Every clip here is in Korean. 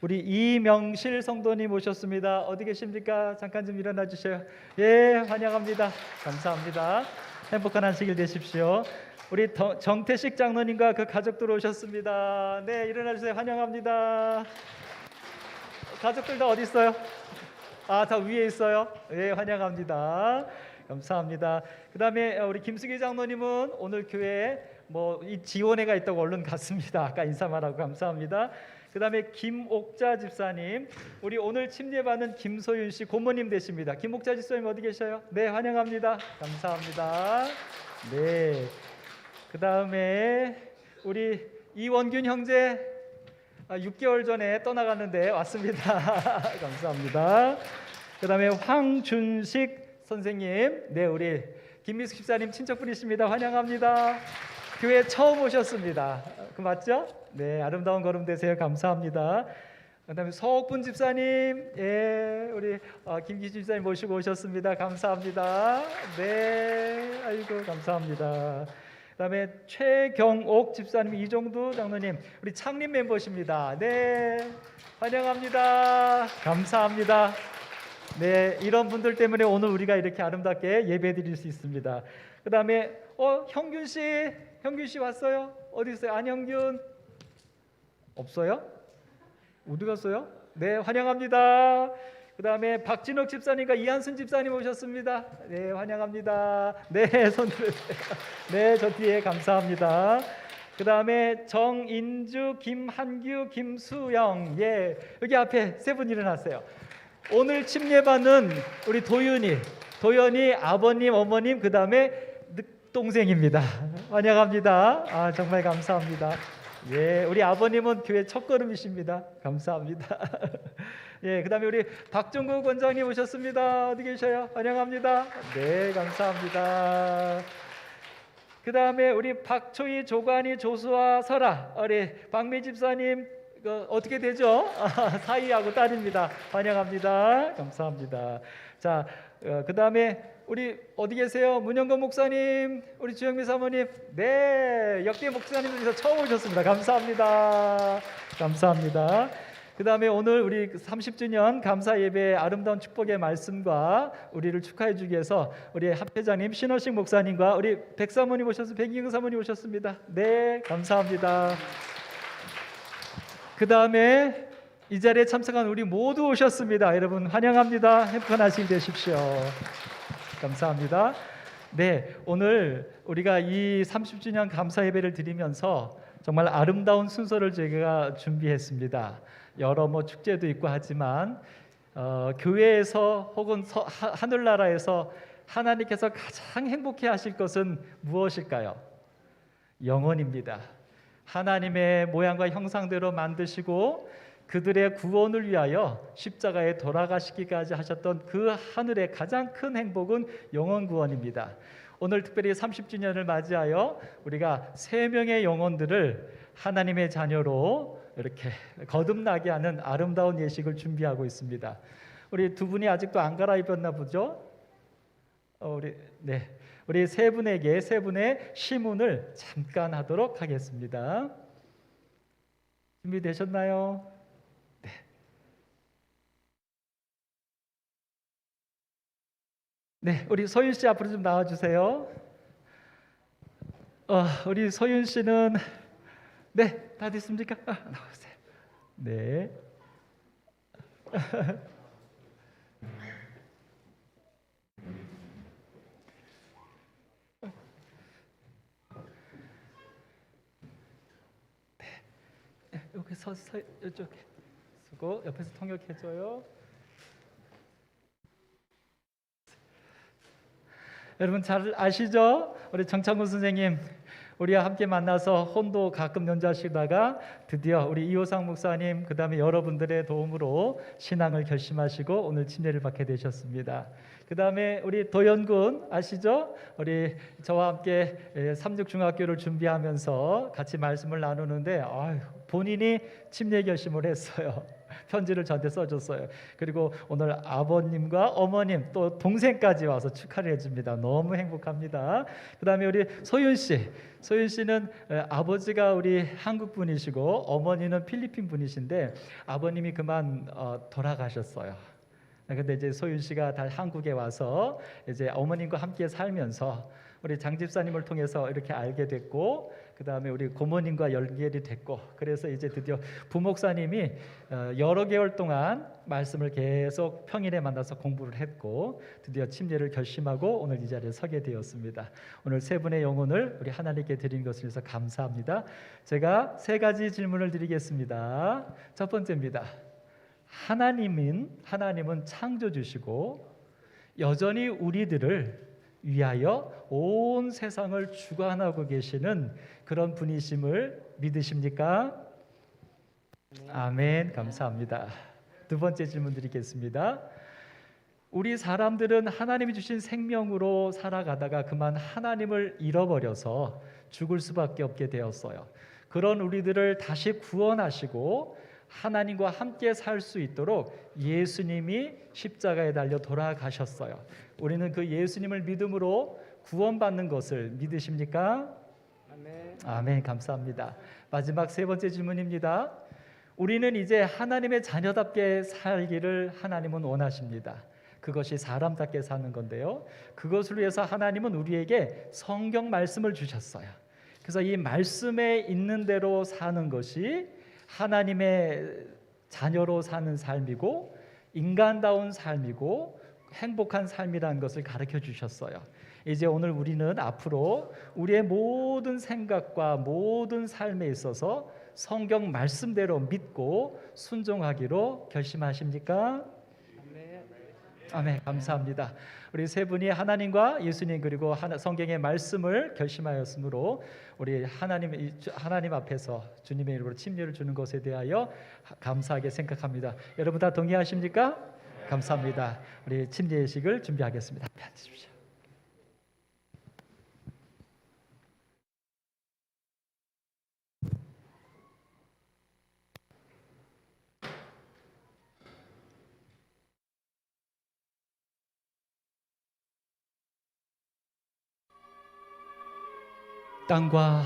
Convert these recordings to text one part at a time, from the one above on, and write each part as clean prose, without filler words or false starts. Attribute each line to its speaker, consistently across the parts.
Speaker 1: 우리 이명실 성도님 오셨습니다. 어디 계십니까? 잠깐 좀 일어나 주세요. 예, 환영합니다. 감사합니다. 행복한 안식일 되십시오. 우리 정태식 장로님과 그 가족들 오셨습니다. 네, 일어나 주세요. 환영합니다. 가족들 다 어디 있어요? 다 위에 있어요. 예, 환영합니다. 감사합니다. 그다음에 우리 김수기 장로님은 오늘 교회에 이 지원회가 있다고 얼른 갔습니다. 아까 인사만 하고 감사합니다. 그다음에 김옥자 집사님, 우리 오늘 침례받는 김소윤 씨 고모님 되십니다. 김옥자 집사님 어디 계셔요? 네, 환영합니다. 감사합니다. 네. 그다음에 우리 이원균 형제 6개월 전에 떠나갔는데 왔습니다. 감사합니다. 그다음에 황준식 선생님, 네, 우리 김미숙 집사님 친척분이십니다. 환영합니다. 교회 처음 오셨습니다. 그 맞죠? 네, 아름다운 걸음 되세요. 감사합니다. 그다음에 서옥분 집사님, 예, 우리 김기주 집사님 모시고 오셨습니다. 감사합니다. 네, 아이고 감사합니다. 그다음에 최경옥 집사님, 이종두 장로님, 우리 창립 멤버십니다. 네, 환영합니다. 감사합니다. 네, 이런 분들 때문에 오늘 우리가 이렇게 아름답게 예배드릴 수 있습니다. 그다음에 형균 씨 왔어요? 어디 있어요? 안형균 없어요? 어디 갔어요? 네, 환영합니다. 그다음에 박진옥 집사님과 이한순 집사님 오셨습니다. 네, 환영합니다. 네, 손 들으세요. 네, 저 뒤에 감사합니다. 그다음에 정인주, 김한규, 김수영, 예, 여기 앞에 세 분 일어나세요. 오늘 침례받는 우리 도연이 아버님, 어머님, 그다음에 늑동생입니다. 환영합니다. 정말 감사합니다. 예, 우리 아버님은 교회 첫걸음이십니다. 감사합니다. 예, 그다음에 우리 박종국 원장님 오셨습니다. 어디 계셔요? 환영합니다. 네, 감사합니다. 그다음에 우리 박초희, 조관희, 조수아, 설아, 우리 박미 집사님 어떻게 되죠? 사위하고 딸입니다. 환영합니다. 감사합니다. 자, 그다음에 우리 어디 계세요? 문영건 목사님, 우리 주영미 사모님, 네, 역대 목사님들께서 처음 오셨습니다. 감사합니다. 감사합니다. 그다음에 오늘 우리 30주년 감사 예배의 아름다운 축복의 말씀과 우리를 축하해 주기 위해서 우리 합회장님 신원식 목사님과 우리 백사모님 오셨습니다. 백인경 사모님 오셨습니다. 네, 감사합니다. 그다음에 이 자리에 참석한 우리 모두 오셨습니다. 여러분 환영합니다. 행복한 아침 되십시오. 감사합니다. 네, 오늘 우리가 이 30주년 감사 예배를 드리면서 정말 아름다운 순서를 저희가 준비했습니다. 여러 축제도 있고 하지만 교회에서 혹은 하늘나라에서 하나님께서 가장 행복해 하실 것은 무엇일까요? 영혼입니다. 하나님의 모양과 형상대로 만드시고 그들의 구원을 위하여 십자가에 돌아가시기까지 하셨던 그 하늘의 가장 큰 행복은 영혼 구원입니다. 오늘 특별히 30주년을 맞이하여 우리가 3명의 영혼들을 하나님의 자녀로 이렇게 거듭나게 하는 아름다운 예식을 준비하고 있습니다. 우리 두 분이 아직도 안 갈아입었나 보죠? 우리 세 분에게 세 분의 시문을 잠깐 하도록 하겠습니다. 준비되셨나요? 네. 네, 우리 소윤 씨 앞으로 좀 나와 주세요. 우리 소윤 씨는 네, 다 됐습니까? 나오세요. 네. 여기 이쪽에 쓰고 옆에서 통역해줘요. 여러분 잘 아시죠? 우리 정창훈 선생님 우리와 함께 만나서 혼도 가끔 연주하시다가 드디어 우리 이호상 목사님 그다음에 여러분들의 도움으로 신앙을 결심하시고 오늘 침례를 받게 되셨습니다. 그다음에 우리 도연군 아시죠? 우리 저와 함께 삼육중학교를 준비하면서 같이 말씀을 나누는데 본인이 침례 결심을 했어요. 편지를 저한테 써줬어요. 그리고 오늘 아버님과 어머님 또 동생까지 와서 축하를 해줍니다. 너무 행복합니다. 그 다음에 우리 소윤 씨는 아버지가 우리 한국 분이시고 어머니는 필리핀 분이신데 아버님이 그만 돌아가셨어요. 근데 이제 소윤 씨가 다 한국에 와서 이제 어머님과 함께 살면서 우리 장 집사님을 통해서 이렇게 알게 됐고, 그 다음에 우리 고모님과 연결이 됐고, 그래서 이제 드디어 부목사님이 여러 개월 동안 말씀을 계속 평일에 만나서 공부를 했고, 드디어 침례를 결심하고 오늘 이 자리에 서게 되었습니다. 오늘 세 분의 영혼을 우리 하나님께 드린 것을 위해서 감사합니다. 제가 세 가지 질문을 드리겠습니다. 첫 번째입니다. 하나님은 창조주시고 여전히 우리들을 위하여 온 세상을 주관하고 계시는 그런 분이심을 믿으십니까? 아멘. 감사합니다. 두 번째 질문 드리겠습니다. 우리 사람들은 하나님이 주신 생명으로 살아가다가 그만 하나님을 잃어버려서 죽을 수밖에 없게 되었어요. 그런 우리들을 다시 구원하시고 하나님과 함께 살 수 있도록 예수님이 십자가에 달려 돌아가셨어요. 우리는 그 예수님을 믿음으로 구원받는 것을 믿으십니까? 아멘. 아멘. 감사합니다. 마지막 세 번째 질문입니다. 우리는 이제 하나님의 자녀답게 살기를 하나님은 원하십니다. 그것이 사람답게 사는 건데요. 그것을 위해서 하나님은 우리에게 성경 말씀을 주셨어요. 그래서 이 말씀에 있는 대로 사는 것이 하나님의 자녀로 사는 삶이고 인간다운 삶이고 행복한 삶이라는 것을 가르쳐 주셨어요. 이제 오늘 우리는 앞으로 우리의 모든 생각과 모든 삶에 있어서 성경 말씀대로 믿고 순종하기로 결심하십니까? 아멘. 감사합니다. 우리 세 분이 하나님과 예수님 그리고 성경의 말씀을 결심하였으므로 우리 하나님 앞에서 주님의 이름으로 침례를 주는 것에 대하여 감사하게 생각합니다. 여러분 다 동의하십니까? 감사합니다. 우리 침례 예식을 준비하겠습니다. 앞에 앉으십시오. 땅과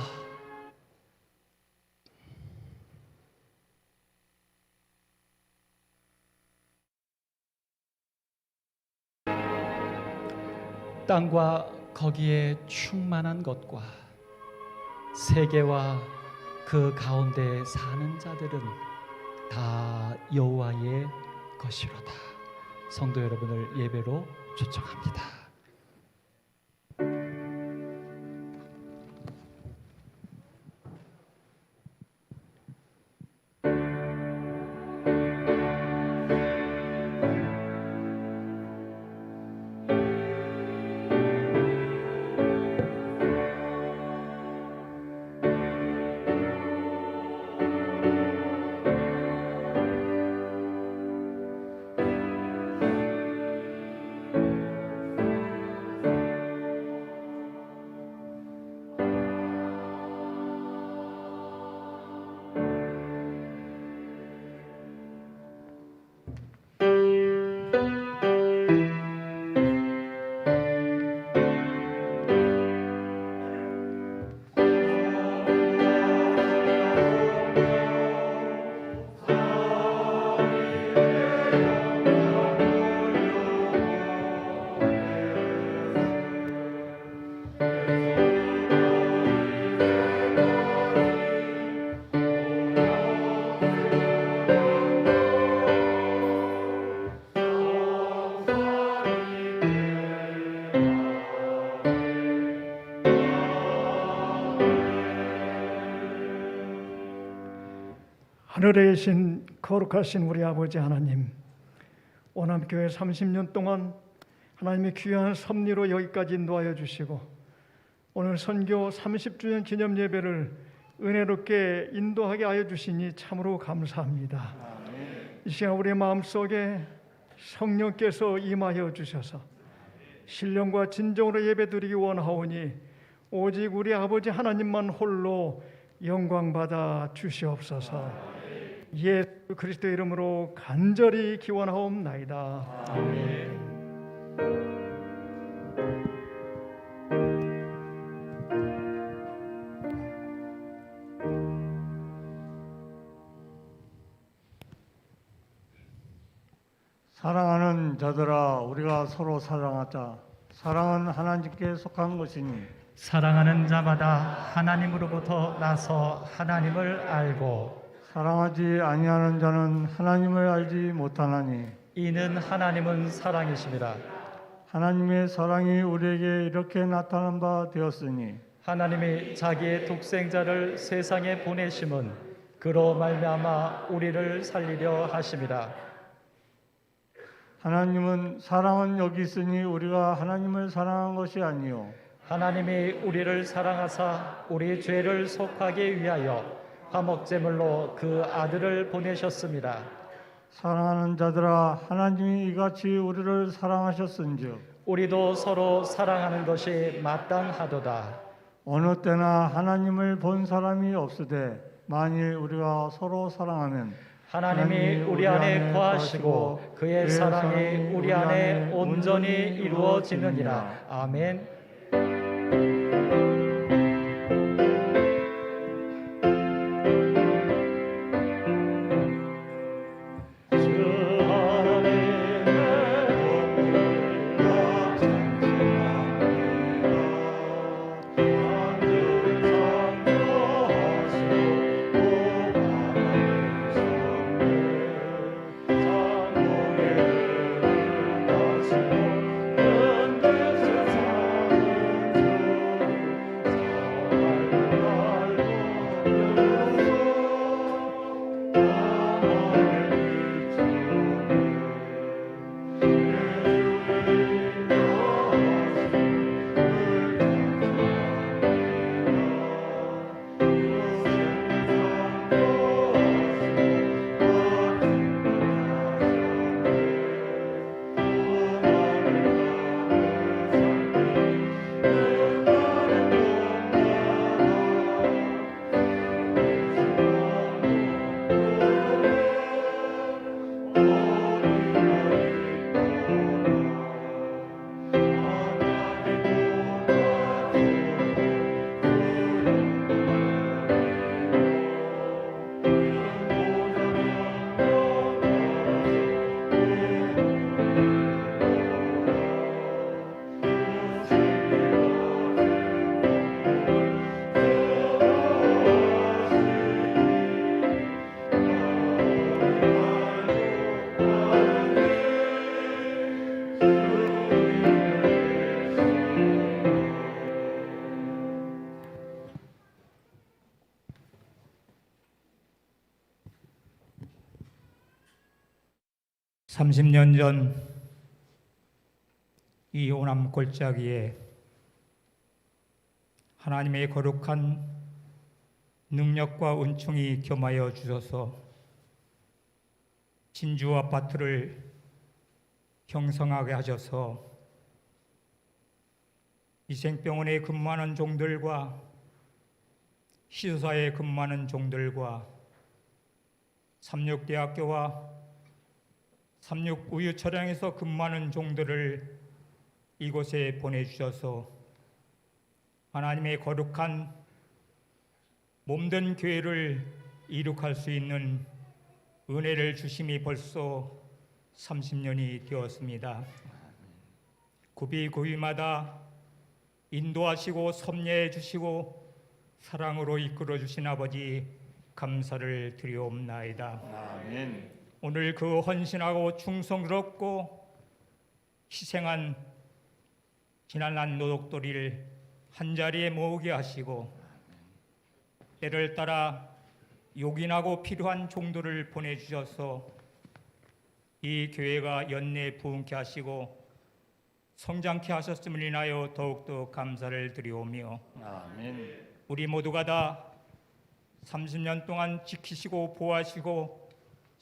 Speaker 1: 거기에 충만한 것과 세계와 그 가운데 사는 자들은 다 여호와의 것이로다. 성도 여러분을 예배로 초청합니다.
Speaker 2: 하늘에 계신 거룩하신 우리 아버지 하나님, 오남교회 30년 동안 하나님의 귀한 섭리로 여기까지 인도하여 주시고 오늘 선교 30주년 기념 예배를 은혜롭게 인도하게 하여 주시니 참으로 감사합니다. 이 시간 우리의 마음속에 성령께서 임하여 주셔서 신령과 진정으로 예배드리기 원하오니 오직 우리 아버지 하나님만 홀로 영광받아 주시옵소서. 예수 그리스도의 이름으로 간절히 기원하옵나이다.
Speaker 3: 사랑하는 자들아, 우리가 서로 사랑하자. 사랑은 하나님께 속한 것이니
Speaker 1: 사랑하는 자마다 하나님으로부터 나서 하나님을 알고
Speaker 3: 사랑하지 아니하는 자는 하나님을 알지 못하나니
Speaker 1: 이는 하나님은 사랑이심이라.
Speaker 3: 하나님의 사랑이 우리에게 이렇게 나타난 바 되었으니
Speaker 1: 하나님이 자기의 독생자를 세상에 보내심은 그로 말미암아 우리를 살리려 하심이라.
Speaker 3: 하나님은 사랑은 여기 있으니 우리가 하나님을 사랑한 것이 아니요
Speaker 1: 하나님이 우리를 사랑하사 우리 죄를 속하기 위하여 화목제물로 그 아들을 보내셨습니다.
Speaker 3: 사랑하는 자들아, 하나님이 이같이 우리를 사랑하셨은즉
Speaker 1: 우리도 서로 사랑하는 것이 마땅하도다.
Speaker 3: 어느 때나 하나님을 본 사람이 없으되 만일 우리가 서로 사랑하면
Speaker 1: 하나님이 우리 안에 거하시고 그의 사랑이 우리 안에 온전히 이루어지느니라. 아멘.
Speaker 4: 삼십 년 전 이 오남 골짜기에 하나님의 거룩한 능력과 은총이 겸하여 주셔서 진주 아파트를 형성하게 하셔서 이생병원에 근무하는 종들과 시소사에 근무하는 종들과 삼육대학교와 삼육우유처량에서 근무하는 종들을 이곳에 보내주셔서 하나님의 거룩한 몸된 교회를 이룩할 수 있는 은혜를 주심이 벌써 30년이 되었습니다. 구비구비마다 인도하시고 섭리해 주시고 사랑으로 이끌어 주신 아버지 감사를 드리옵나이다.
Speaker 3: 아멘.
Speaker 4: 오늘 그 헌신하고 충성스럽고 희생한 지난한 노독돌이를 한자리에 모으게 하시고 때를 따라 요긴하고 필요한 종들을 보내주셔서 이 교회가 연내 부흥케 하시고 성장케 하셨음을 인하여 더욱더 감사를 드리오며
Speaker 3: 아멘.
Speaker 4: 우리 모두가 다 30년 동안 지키시고 보호하시고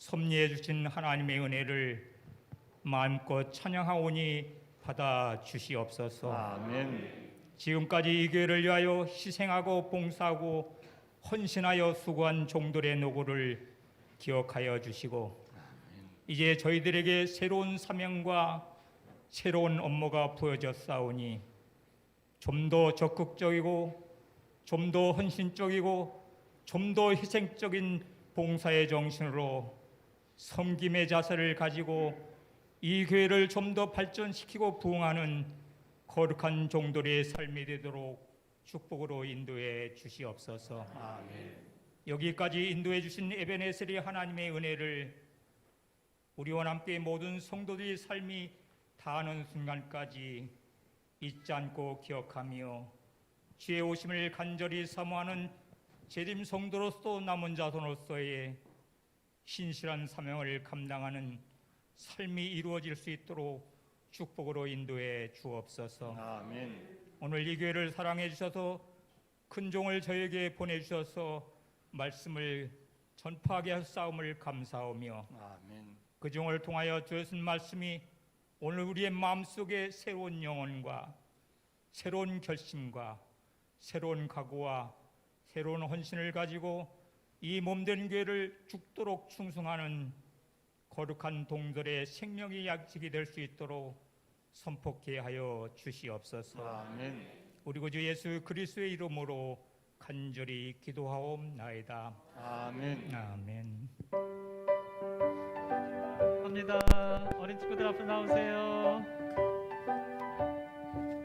Speaker 4: 섭리해 주신 하나님의 은혜를 마음껏 찬양하오니 받아 주시옵소서.
Speaker 3: 아멘.
Speaker 4: 지금까지 이 교회를 위하여 희생하고 봉사하고 헌신하여 수고한 종들의 노고를 기억하여 주시고 이제 저희들에게 새로운 사명과 새로운 업무가 부여졌사오니 좀 더 적극적이고 좀 더 헌신적이고 좀 더 희생적인 봉사의 정신으로 섬김의 자세를 가지고 이 교회를 좀 더 발전시키고 부흥하는 거룩한 종들의 삶이 되도록 축복으로 인도해 주시옵소서. 여기까지 인도해 주신 에베네셀의 하나님의 은혜를 우리와 함께 모든 성도들의 삶이 다하는 순간까지 잊지 않고 기억하며 주의 오심을 간절히 사모하는 재림 성도로서 남은 자손으로서의 신실한 사명을 감당하는 삶이 이루어질 수 있도록 축복으로 인도해 주옵소서.
Speaker 3: 아멘.
Speaker 4: 오늘 이 교회를 사랑해 주셔서 큰 종을 저에게 보내주셔서 말씀을 전파하게 하사옴을 감사하며
Speaker 3: 아멘.
Speaker 4: 그 종을 통하여 주신 말씀이 오늘 우리의 마음속에 새로운 영혼과 새로운 결심과 새로운 각오와 새로운 헌신을 가지고 이 몸된 교회를 죽도록 충성하는 거룩한 동들의 생명의 약식이 될 수 있도록 선포케 하여 주시옵소서.
Speaker 3: 아멘.
Speaker 4: 우리 구주 예수 그리스도의 이름으로 간절히 기도하옵나이다.
Speaker 3: 아멘.
Speaker 4: 아멘.
Speaker 1: 합니다. 어린 친구들 앞으로 나오세요.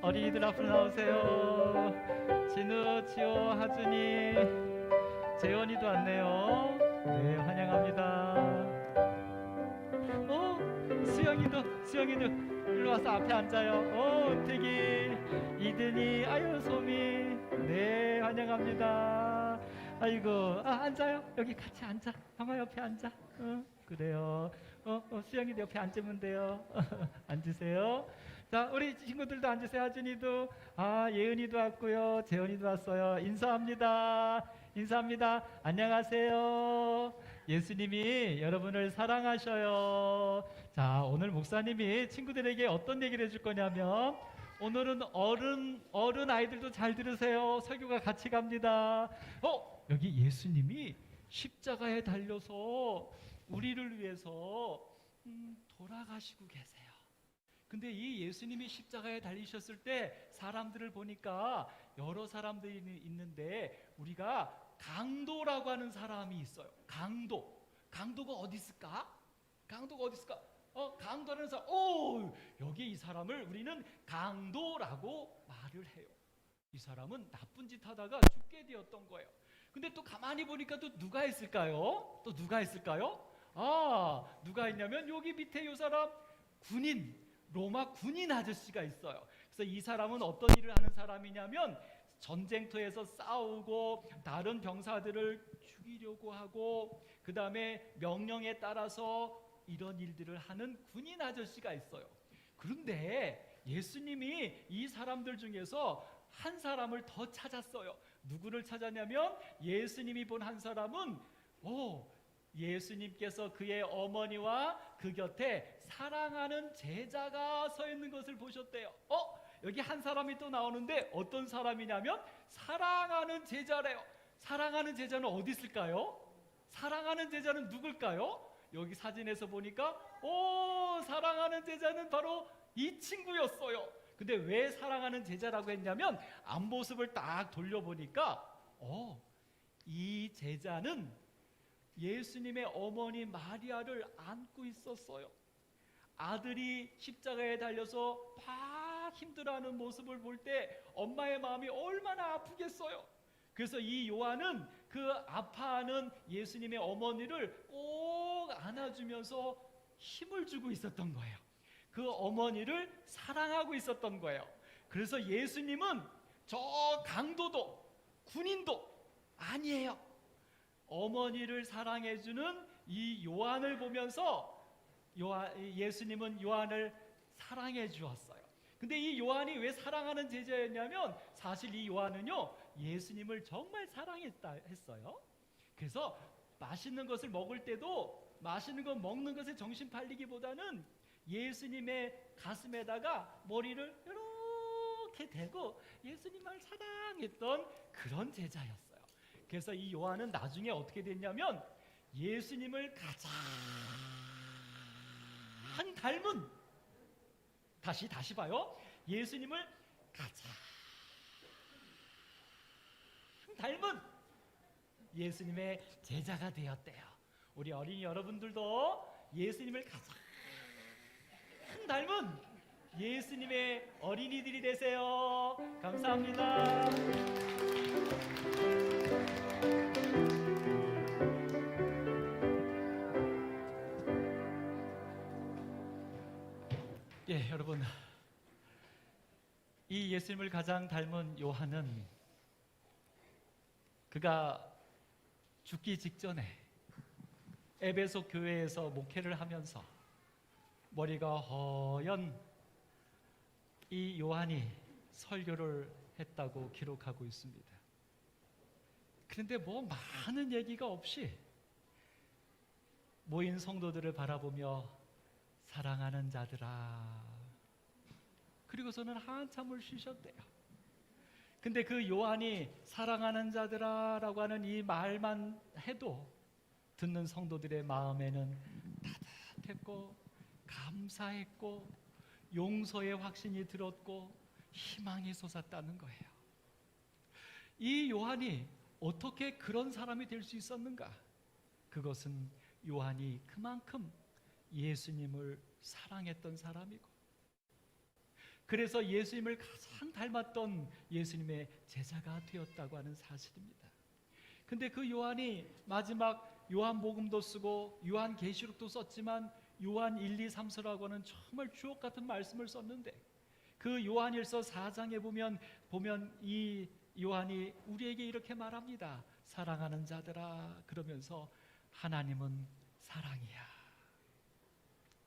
Speaker 1: 어린이들 앞으로 나오세요. 진우, 지호, 하준이, 재원이도 왔네요. 네, 환영합니다. 수영이도 일로 와서 앞에 앉아요. 은택이, 이든이, 아유 소미, 네, 환영합니다. 아이고, 앉아요. 여기 같이 앉아. 형아 옆에 앉아. 그래요. 수영이도 옆에 앉으면 돼요. 앉으세요. 자, 우리 친구들도 앉으세요. 하준이도, 예은이도 왔고요. 재원이도 왔어요. 인사합니다. 안녕하세요. 예수님이 여러분을 사랑하셔요. 자, 오늘 목사님이 친구들에게 어떤 얘기를 해줄 거냐면, 오늘은 어른 아이들도 잘 들으세요. 설교가 같이 갑니다. 여기 예수님이 십자가에 달려서 우리를 위해서 돌아가시고 계세요. 근데 이 예수님이 십자가에 달리셨을 때 사람들을 보니까 여러 사람들이 있는데 우리가 강도라고 하는 사람이 있어요. 강도가 어디 있을까? 강도라는 사람. 여기 이 사람을 우리는 강도라고 말을 해요. 이 사람은 나쁜 짓 하다가 죽게 되었던 거예요. 근데 또 가만히 보니까 또 누가 있을까요? 누가 있냐면 여기 밑에 이 사람 로마 군인 아저씨가 있어요. 그래서 이 사람은 어떤 일을 하는 사람이냐면 전쟁터에서 싸우고 다른 병사들을 죽이려고 하고 그 다음에 명령에 따라서 이런 일들을 하는 군인 아저씨가 있어요. 그런데 예수님이 이 사람들 중에서 한 사람을 더 찾았어요. 누구를 찾았냐면 예수님이 본 한 사람은 예수님께서 그의 어머니와 그 곁에 사랑하는 제자가 서 있는 것을 보셨대요. 여기 한 사람이 또 나오는데 어떤 사람이냐면 사랑하는 제자래요. 사랑하는 제자는 어디 있을까요? 사랑하는 제자는 누굴까요? 여기 사진에서 보니까 사랑하는 제자는 바로 이 친구였어요. 근데 왜 사랑하는 제자라고 했냐면 앞모습을 딱 돌려보니까 이 제자는 예수님의 어머니 마리아를 안고 있었어요. 아들이 십자가에 달려서 막 힘들어하는 모습을 볼 때 엄마의 마음이 얼마나 아프겠어요. 그래서 이 요한은 그 아파하는 예수님의 어머니를 꼭 안아주면서 힘을 주고 있었던 거예요. 그 어머니를 사랑하고 있었던 거예요. 그래서 예수님은 저 강도도 군인도 아니에요. 어머니를 사랑해주는 이 요한을 보면서 예수님은 요한을 사랑해 주었어요. 근데 이 요한이 왜 사랑하는 제자였냐면 사실 이 요한은요 예수님을 정말 사랑했어요. 그래서 맛있는 것을 먹을 때도 맛있는 거 먹는 것에 정신 팔리기보다는 예수님의 가슴에다가 머리를 이렇게 대고 예수님을 사랑했던 그런 제자였어요. 그래서 이 요한은 나중에 어떻게 됐냐면 예수님을 가장 닮은, 다시 봐요. 예수님을 가장 닮은 예수님의 제자가 되었대요. 우리 어린이 여러분들도 예수님을 가장 닮은 예수님의 어린이들이 되세요. 감사합니다. 예, 여러분, 이 예수님을 가장 닮은 요한은 그가 죽기 직전에 에베소 교회에서 목회를 하면서 머리가 허연 이 요한이 설교를 했다고 기록하고 있습니다. 그런데 뭐 많은 얘기가 없이 모인 성도들을 바라보며 사랑하는 자들아, 그리고서는 한참을 쉬셨대요. 근데 그 요한이 사랑하는 자들아 라고 하는 이 말만 해도 듣는 성도들의 마음에는 따뜻했고 감사했고 용서의 확신이 들었고 희망이 솟았다는 거예요. 이 요한이 어떻게 그런 사람이 될 수 있었는가? 그것은 요한이 그만큼 예수님을 사랑했던 사람이고, 그래서 예수님을 가장 닮았던 예수님의 제자가 되었다고 하는 사실입니다. 근데 그 요한이 마지막 요한복음도 쓰고 요한계시록도 썼지만 요한 1, 2, 3서라고 하는 정말 주옥 같은 말씀을 썼는데, 그 요한일서 4장에 보면 이 요한이 우리에게 이렇게 말합니다. 사랑하는 자들아, 그러면서 하나님은 사랑이야.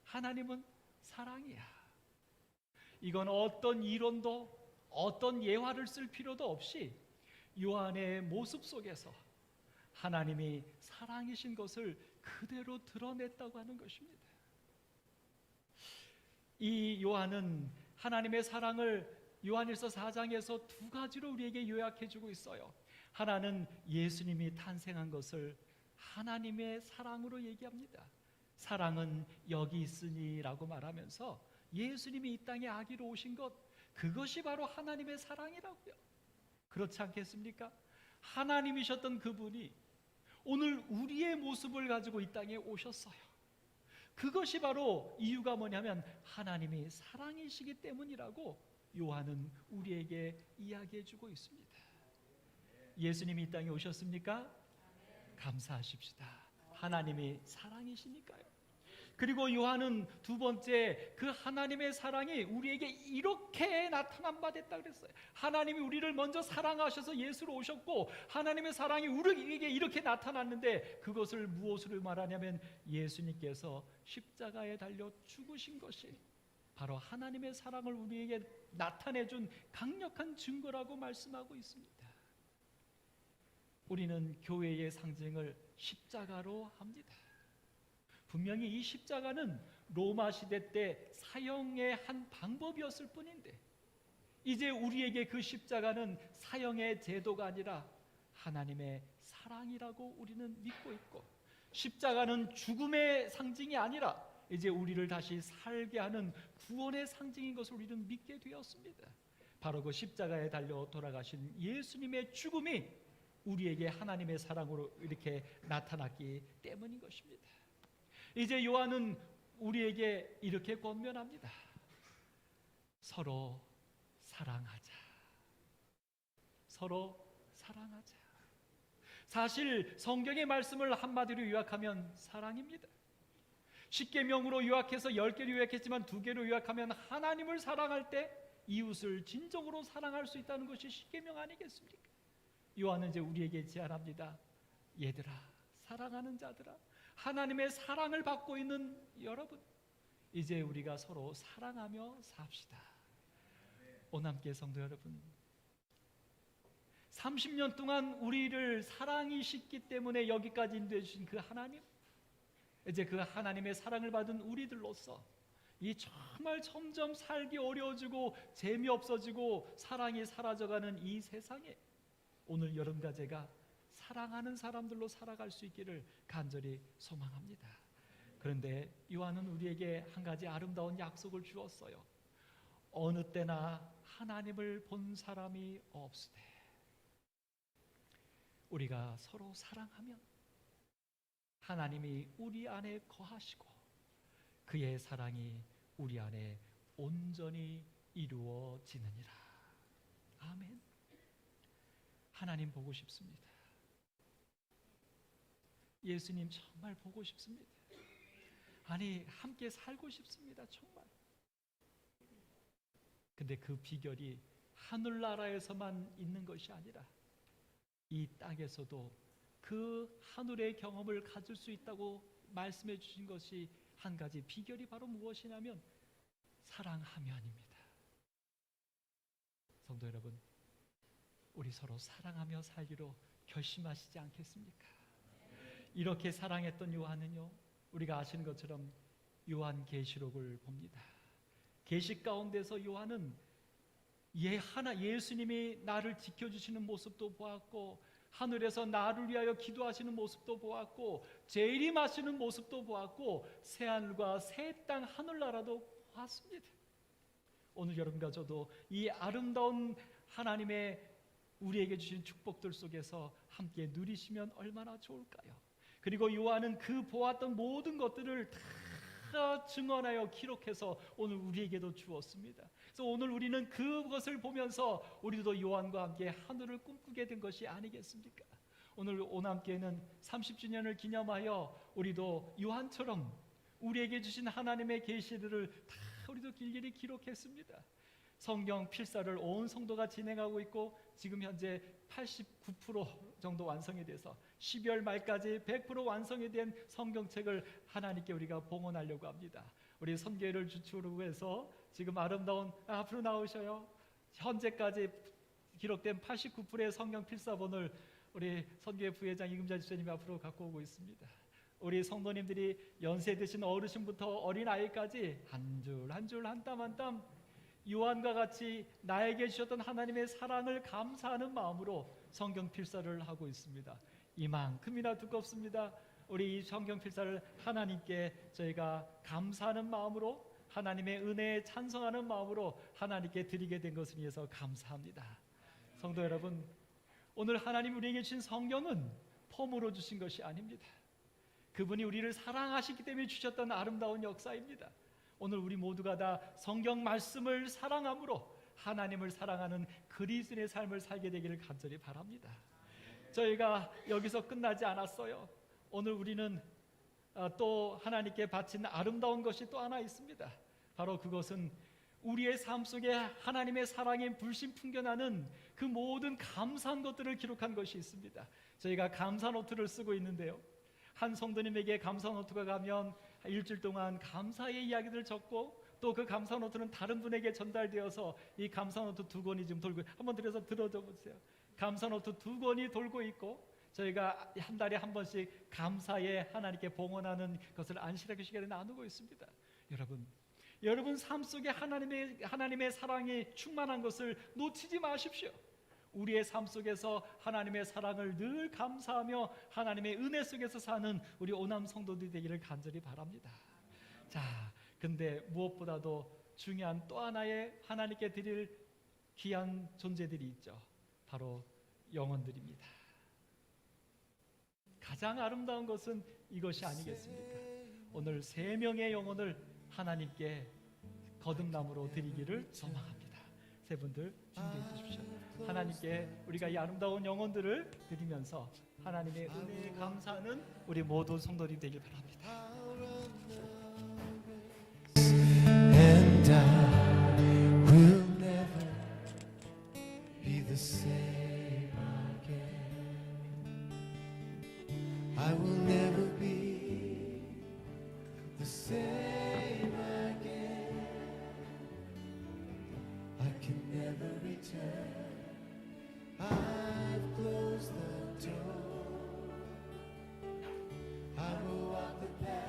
Speaker 1: 하나님은 사랑이야. 이건 어떤 이론도 어떤 예화를 쓸 필요도 없이 요한의 모습 속에서 하나님이 사랑이신 것을 그대로 드러냈다고 하는 것입니다. 이 요한은 하나님의 사랑을 요한일서 4장에서 두 가지로 우리에게 요약해 주고 있어요. 하나는 예수님이 탄생한 것을 하나님의 사랑으로 얘기합니다. 사랑은 여기 있으니 라고 말하면서 예수님이 이 땅에 아기로 오신 것, 그것이 바로 하나님의 사랑이라고요. 그렇지 않겠습니까? 하나님이셨던 그분이 오늘 우리의 모습을 가지고 이 땅에 오셨어요. 그것이 바로 이유가 뭐냐면 하나님이 사랑이시기 때문이라고 요한은 우리에게 이야기해 주고 있습니다. 예수님이 이 땅에 오셨습니까? 감사하십시다. 하나님이 사랑이시니까요. 그리고 요한은 두 번째, 그 하나님의 사랑이 우리에게 이렇게 나타난 바 됐다 그랬어요. 하나님이 우리를 먼저 사랑하셔서 예수로 오셨고, 하나님의 사랑이 우리에게 이렇게 나타났는데, 그것을 무엇으로 말하냐면 예수님께서 십자가에 달려 죽으신 것이 바로 하나님의 사랑을 우리에게 나타내준 강력한 증거라고 말씀하고 있습니다. 우리는 교회의 상징을 십자가로 합니다. 분명히 이 십자가는 로마 시대 때 사형의 한 방법이었을 뿐인데, 이제 우리에게 그 십자가는 사형의 제도가 아니라 하나님의 사랑이라고 우리는 믿고 있고, 십자가는 죽음의 상징이 아니라 이제 우리를 다시 살게 하는 구원의 상징인 것을 우리는 믿게 되었습니다. 바로 그 십자가에 달려 돌아가신 예수님의 죽음이 우리에게 하나님의 사랑으로 이렇게 나타났기 때문인 것입니다. 이제 요한은 우리에게 이렇게 권면합니다. 서로 사랑하자. 서로 사랑하자. 사실 성경의 말씀을 한마디로 요약하면 사랑입니다. 십계명으로 요약해서 10개로 요약했지만 2개로 요약하면 하나님을 사랑할 때 이웃을 진정으로 사랑할 수 있다는 것이 십계명 아니겠습니까? 요한은 이제 우리에게 제안합니다. 얘들아, 사랑하는 자들아, 하나님의 사랑을 받고 있는 여러분, 이제 우리가 서로 사랑하며 삽시다. 오남교회 성도 여러분, 30년 동안 우리를 사랑이셨기 때문에 여기까지 인도해 주신 그 하나님, 이제 그 하나님의 사랑을 받은 우리들로서 이 정말 점점 살기 어려워지고 재미없어지고 사랑이 사라져가는 이 세상에 오늘 여러분과 제가
Speaker 5: 사랑하는 사람들로 살아갈 수 있기를 간절히 소망합니다. 그런데 요한은 우리에게 한 가지 아름다운 약속을 주었어요. 어느 때나 하나님을 본 사람이 없으되 우리가 서로 사랑하면 하나님이 우리 안에 거하시고 그의 사랑이 우리 안에 온전히 이루어지느니라. 아멘. 하나님 보고 싶습니다. 예수님 정말 보고 싶습니다. 아니, 함께 살고 싶습니다. 정말. 근데 그 비결이 하늘나라에서만 있는 것이 아니라 이 땅에서도 그 하늘의 경험을 가질 수 있다고 말씀해 주신 것이 한 가지 비결이 바로 무엇이냐면 사랑하면입니다. 성도 여러분, 우리 서로 사랑하며 살기로 결심하시지 않겠습니까? 이렇게 사랑했던 요한은요, 우리가 아시는 것처럼 요한계시록을 봅니다. 계시 가운데서 요한은 예수님이 나를 지켜주시는 모습도 보았고 하늘에서 나를 위하여 기도하시는 모습도 보았고 재림하시는 모습도 보았고 새하늘과 새 땅 하늘나라도 보았습니다. 오늘 여러분과 저도 이 아름다운 하나님의 우리에게 주신 축복들 속에서 함께 누리시면 얼마나 좋을까요? 그리고 요한은 그 보았던 모든 것들을 다 증언하여 기록해서 오늘 우리에게도 주었습니다. 그래서 오늘 우리는 그것을 보면서 우리도 요한과 함께 하늘을 꿈꾸게 된 것이 아니겠습니까? 오늘 오남교회는 30주년을 기념하여 우리도 요한처럼 우리에게 주신 하나님의 계시들을 다 우리도 길길이 기록했습니다. 성경 필사를 온 성도가 진행하고 있고 지금 현재 89% 정도 완성이 돼서 12월 말까지 100% 완성이 된 성경책을 하나님께 우리가 봉헌하려고 합니다. 우리 선교회를 주축으로 해서 지금 아름다운 앞으로 나오셔요. 현재까지 기록된 89%의 성경 필사본을 우리 선교회 부회장 이금자 집사님이 앞으로 갖고 오고 있습니다. 우리 성도님들이 연세 드신 어르신부터 어린아이까지 한 줄 한 줄 한 땀 한 땀 요한과 같이 나에게 주셨던 하나님의 사랑을 감사하는 마음으로 성경 필사를 하고 있습니다. 이만큼이나 두껍습니다. 우리 이 성경 필사를 하나님께 저희가 감사하는 마음으로 하나님의 은혜에 찬송하는 마음으로 하나님께 드리게 된 것을 위해서 감사합니다. 성도 여러분, 오늘 하나님 우리에게 주신 성경은 폼으로 주신 것이 아닙니다. 그분이 우리를 사랑하시기 때문에 주셨던 아름다운 역사입니다. 오늘 우리 모두가 다 성경 말씀을 사랑함으로 하나님을 사랑하는 그리스도인의 삶을 살게 되기를 간절히 바랍니다. 저희가 여기서 끝나지 않았어요. 오늘 우리는 또 하나님께 바친 아름다운 것이 또 하나 있습니다. 바로 그것은 우리의 삶 속에 하나님의 사랑이 불신 풍겨나는 그 모든 감사한 것들을 기록한 것이 있습니다. 저희가 감사 노트를 쓰고 있는데요, 한 성도님에게 감사 노트가 가면 일주일 동안 감사의 이야기들을 적고 또 그 감사 노트는 다른 분에게 전달되어서 이 감사 노트 2권이 지금 돌고, 한번 들어서 들어줘 보세요. 감사 노트 2권이 돌고 있고 저희가 한 달에 한 번씩 감사에 하나님께 봉헌하는 것을 안식일 시간에 나누고 있습니다. 여러분 삶 속에 하나님의 사랑이 충만한 것을 놓치지 마십시오. 우리의 삶 속에서 하나님의 사랑을 늘 감사하며 하나님의 은혜 속에서 사는 우리 오남 성도들이 되기를 간절히 바랍니다. 자, 근데 무엇보다도 중요한 또 하나의 하나님께 드릴 귀한 존재들이 있죠. 바로 영혼들입니다. 가장 아름다운 것은 이것이 아니겠습니까? 오늘 3명의 영혼을 하나님께 거듭남으로 드리기를 소망합니다. 세 분들 준비해 주십시오. 하나님께 우리가 이 아름다운 영혼들을 드리면서 하나님의 은혜에 감사하는 우리 모든 성도들이 되길 바랍니다.
Speaker 6: And I will never be the same again. I will never be the same again. I can never return. I've closed the door. I will walk the path.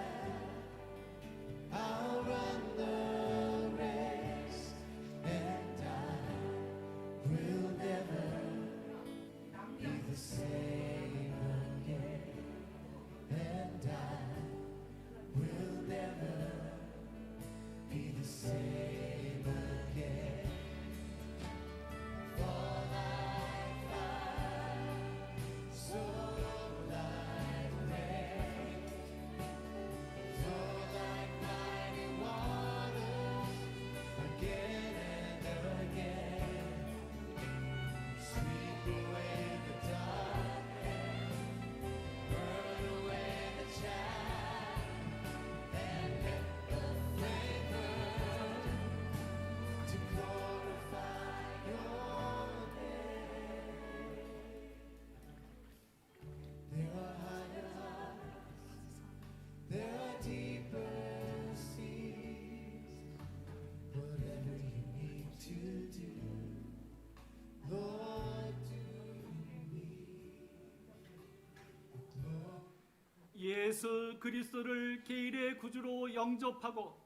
Speaker 5: 예수 그리스도를 개인의 구주로 영접하고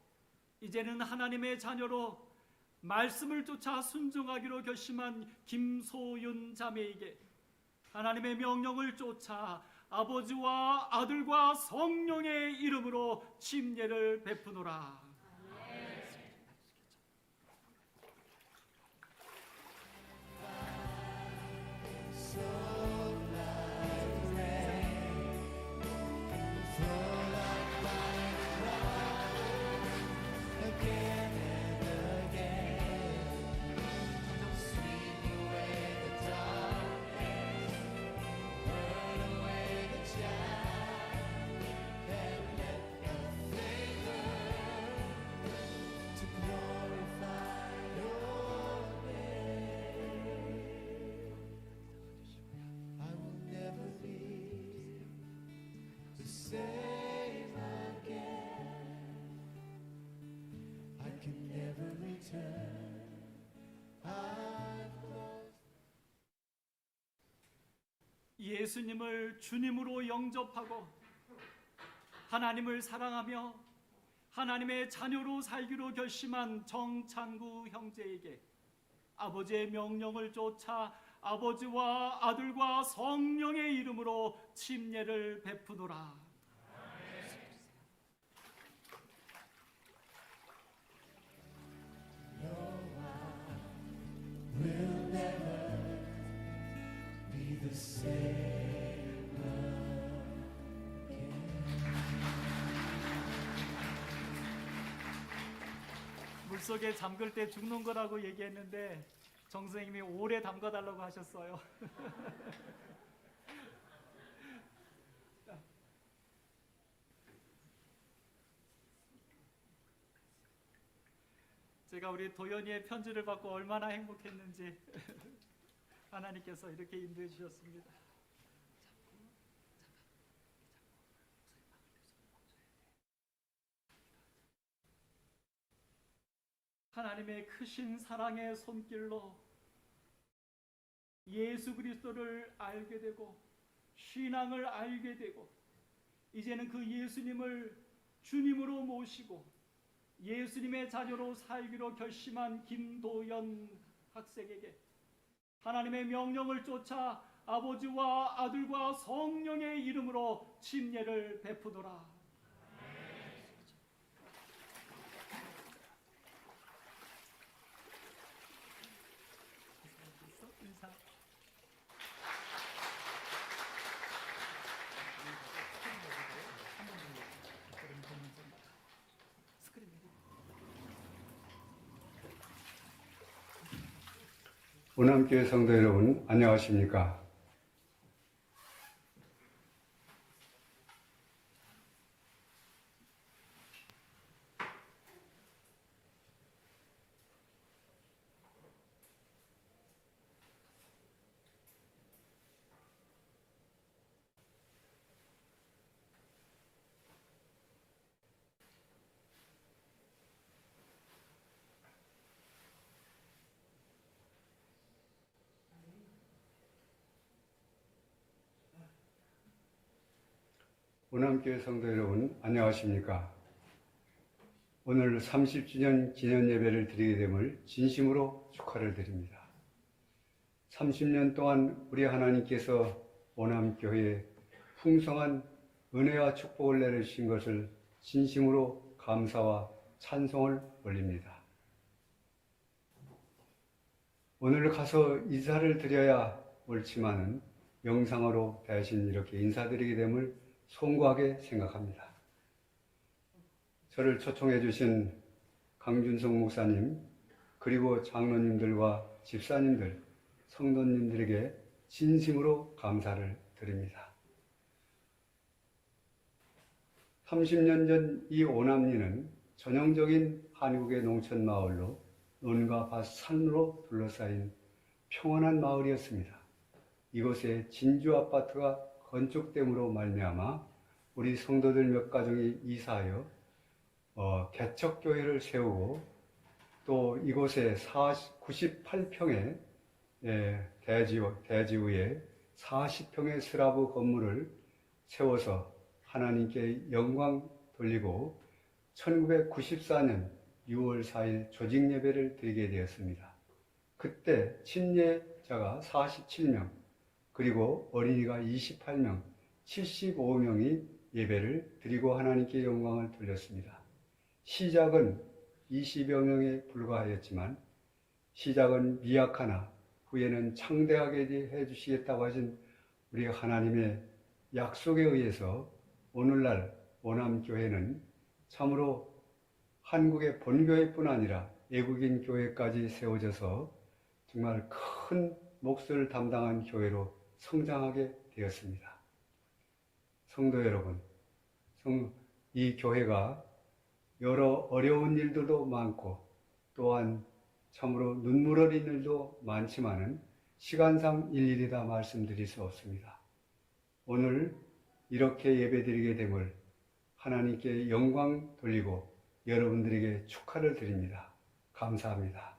Speaker 5: 이제는 하나님의 자녀로 말씀을 쫓아 순종하기로 결심한 김소윤 자매에게 하나님의 명령을 쫓아 아버지와 아들과 성령의 이름으로 침례를 베푸노라.
Speaker 6: I will never be the same again. I can never return. I've lost.
Speaker 5: 예수님을 주님으로 영접하고 하나님을 사랑하며 하나님의 자녀로 살기로 결심한 정창구 형제에게 아버지의 명령을 쫓아 아버지와 아들과 성령의 이름으로 침례를 베푸노라.
Speaker 6: Will never be the same again.
Speaker 5: 물속에 잠글 때 죽는 거라고 얘기했는데 정 선생님이 오래 담가달라고 하셨어요. 제가 우리 도연이의 편지를 받고 얼마나 행복했는지 하나님께서 이렇게 인도해 주셨습니다. 하나님의 크신 사랑의 손길로 예수 그리스도를 알게 되고 신앙을 알게 되고 이제는 그 예수님을 주님으로 모시고 예수님의 자녀로 살기로 결심한 김도연 학생에게 하나님의 명령을 쫓아 아버지와 아들과 성령의 이름으로 침례를 베푸노라. 인사.
Speaker 7: 오남교회 성도 여러분, 안녕하십니까? 오남교회 성도 여러분, 안녕하십니까? 오늘 30주년 기념 예배를 드리게 됨을 진심으로 축하를 드립니다. 30년 동안 우리 하나님께서 오남교회에 풍성한 은혜와 축복을 내려주신 것을 진심으로 감사와 찬송을 올립니다. 오늘 가서 인사를 드려야 옳지만은 영상으로 대신 이렇게 인사드리게 됨을 송구하게 생각합니다. 저를 초청해 주신 강준성 목사님, 그리고 장로님들과 집사님들, 성도님들에게 진심으로 감사를 드립니다. 30년 전 이 오남리는 전형적인 한국의 농촌 마을로 논과 밭, 산으로 둘러싸인 평온한 마을이었습니다. 이곳에 진주 아파트가 건축됨으로 말미암아 우리 성도들 몇 가정이 이사하여 개척교회를 세우고 또 이곳에 98평의 대지우에 40평의 슬라브 건물을 세워서 하나님께 영광 돌리고 1994년 6월 4일 조직 예배를 드리게 되었습니다. 그때 침례자가 47명, 그리고 어린이가 28명, 75명이 예배를 드리고 하나님께 영광을 돌렸습니다. 시작은 20여 명에 불과하였지만 시작은 미약하나 후에는 창대하게 해주시겠다고 하신 우리 하나님의 약속에 의해서 오늘날 오남교회는 참으로 한국의 본교회뿐 아니라 외국인 교회까지 세워져서 정말 큰 몫을 담당한 교회로 성장하게 되었습니다. 성도 여러분, 이 교회가 여러 어려운 일들도 많고 또한 참으로 눈물 어린 일도 많지만은 시간상 일일이 다 말씀드릴 수 없습니다. 오늘 이렇게 예배드리게 됨을 하나님께 영광 돌리고 여러분들에게 축하를 드립니다. 감사합니다.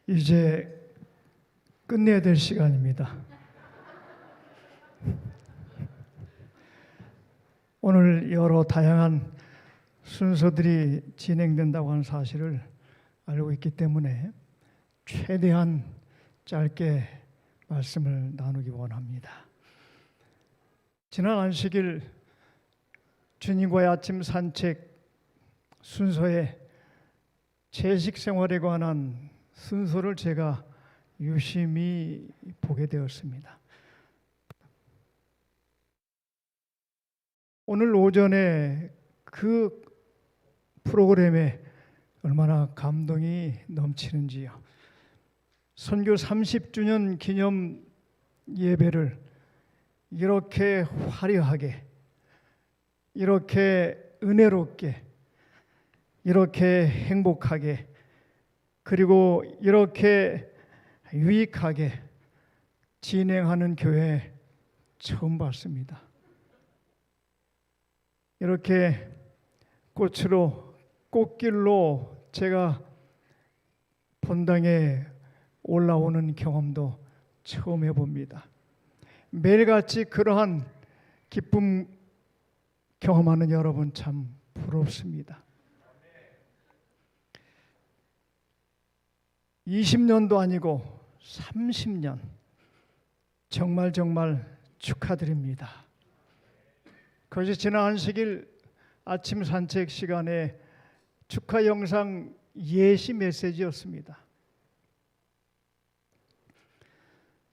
Speaker 2: 이제 끝내야 될 시간입니다. 오늘 여러 다양한 순서들이 진행된다고 하는 사실을 알고 있기 때문에 최대한 짧게 말씀을 나누기 원합니다. 지난 안식일 주님과의 아침 산책 순서에 채식 생활에 관한 순서를 제가 유심히 보게 되었습니다. 오늘 오전에 그 프로그램에 얼마나 감동이 넘치는지요. 선교 30주년 기념 예배를 이렇게 화려하게, 이렇게 은혜롭게, 이렇게 행복하게, 그리고 이렇게 유익하게 진행하는 교회 처음 봤습니다. 이렇게 꽃길로 제가 본당에 올라오는 경험도 처음 해봅니다. 매일같이 그러한 기쁨 경험하는 여러분 참 부럽습니다. 20년도 아니고 30년 정말 축하드립니다. 그것이 지난 안식일 아침 산책 시간에 축하 영상 예시 메시지였습니다.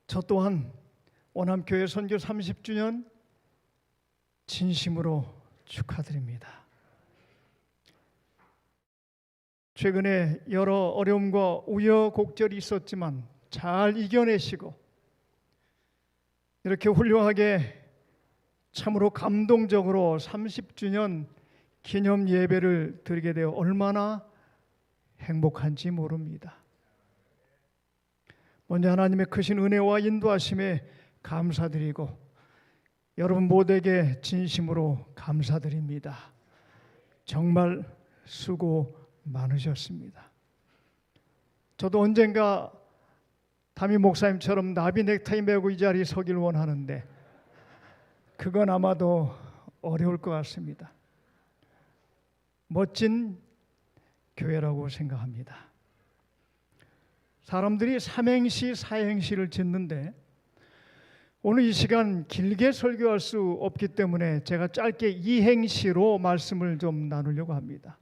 Speaker 2: 저 또한 오남교회 선교 30주년 진심으로 축하드립니다. 최근에 여러 어려움과 우여곡절이 있었지만 잘 이겨내시고 이렇게 훌륭하게 참으로 감동적으로 30주년 기념 예배를 드리게 되어 얼마나 행복한지 모릅니다. 먼저 하나님의 크신 은혜와 인도하심에 감사드리고 여러분 모두에게 진심으로 감사드립니다. 정말 수고 많으셨습니다. 저도 언젠가 담임 목사님처럼 나비 넥타이 메고 이 자리에 서길 원하는데 그건 아마도 어려울 것 같습니다. 멋진 교회라고 생각합니다. 사람들이 삼행시, 사행시를 짓는데 오늘 이 시간 길게 설교할 수 없기 때문에 제가 짧게 이행시로 말씀을 좀 나누려고 합니다.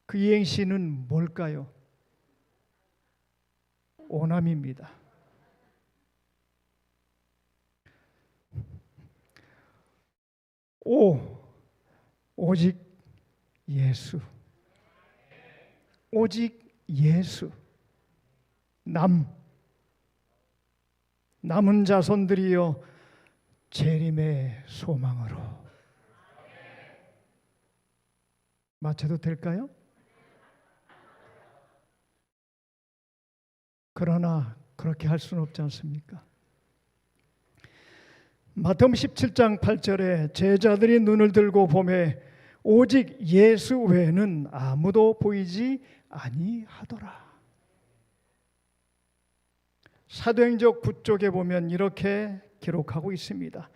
Speaker 2: 그 이행시는 뭘까요? 오남입니다. 오직 예수. 오직 예수. 남은 자손들이여 재림의 소망으로. 맞춰도 될까요? 그러나 그렇게 할 수는 없지 않습니까? 마태복음 17장 8절에 제자들이 눈을 들고 보매 오직 예수 외에는 아무도 보이지 아니하더라. 사도행전 9쪽에 보면 이렇게 기록하고 있습니다.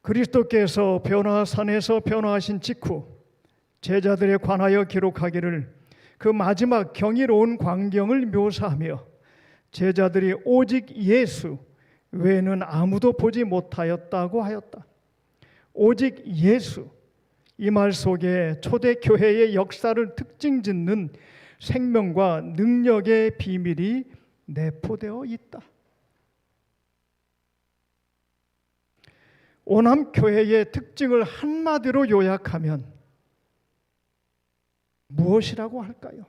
Speaker 2: 그리스도께서 변화산에서 변화하신 직후 제자들에 관하여 기록하기를 그 마지막 경이로운 광경을 묘사하며 제자들이 오직 예수 외에는 아무도 보지 못하였다고 하였다. 오직 예수, 이 말 속에 초대교회의 역사를 특징짓는 생명과 능력의 비밀이 내포되어 있다. 오남교회의 특징을 한마디로 요약하면 무엇이라고 할까요?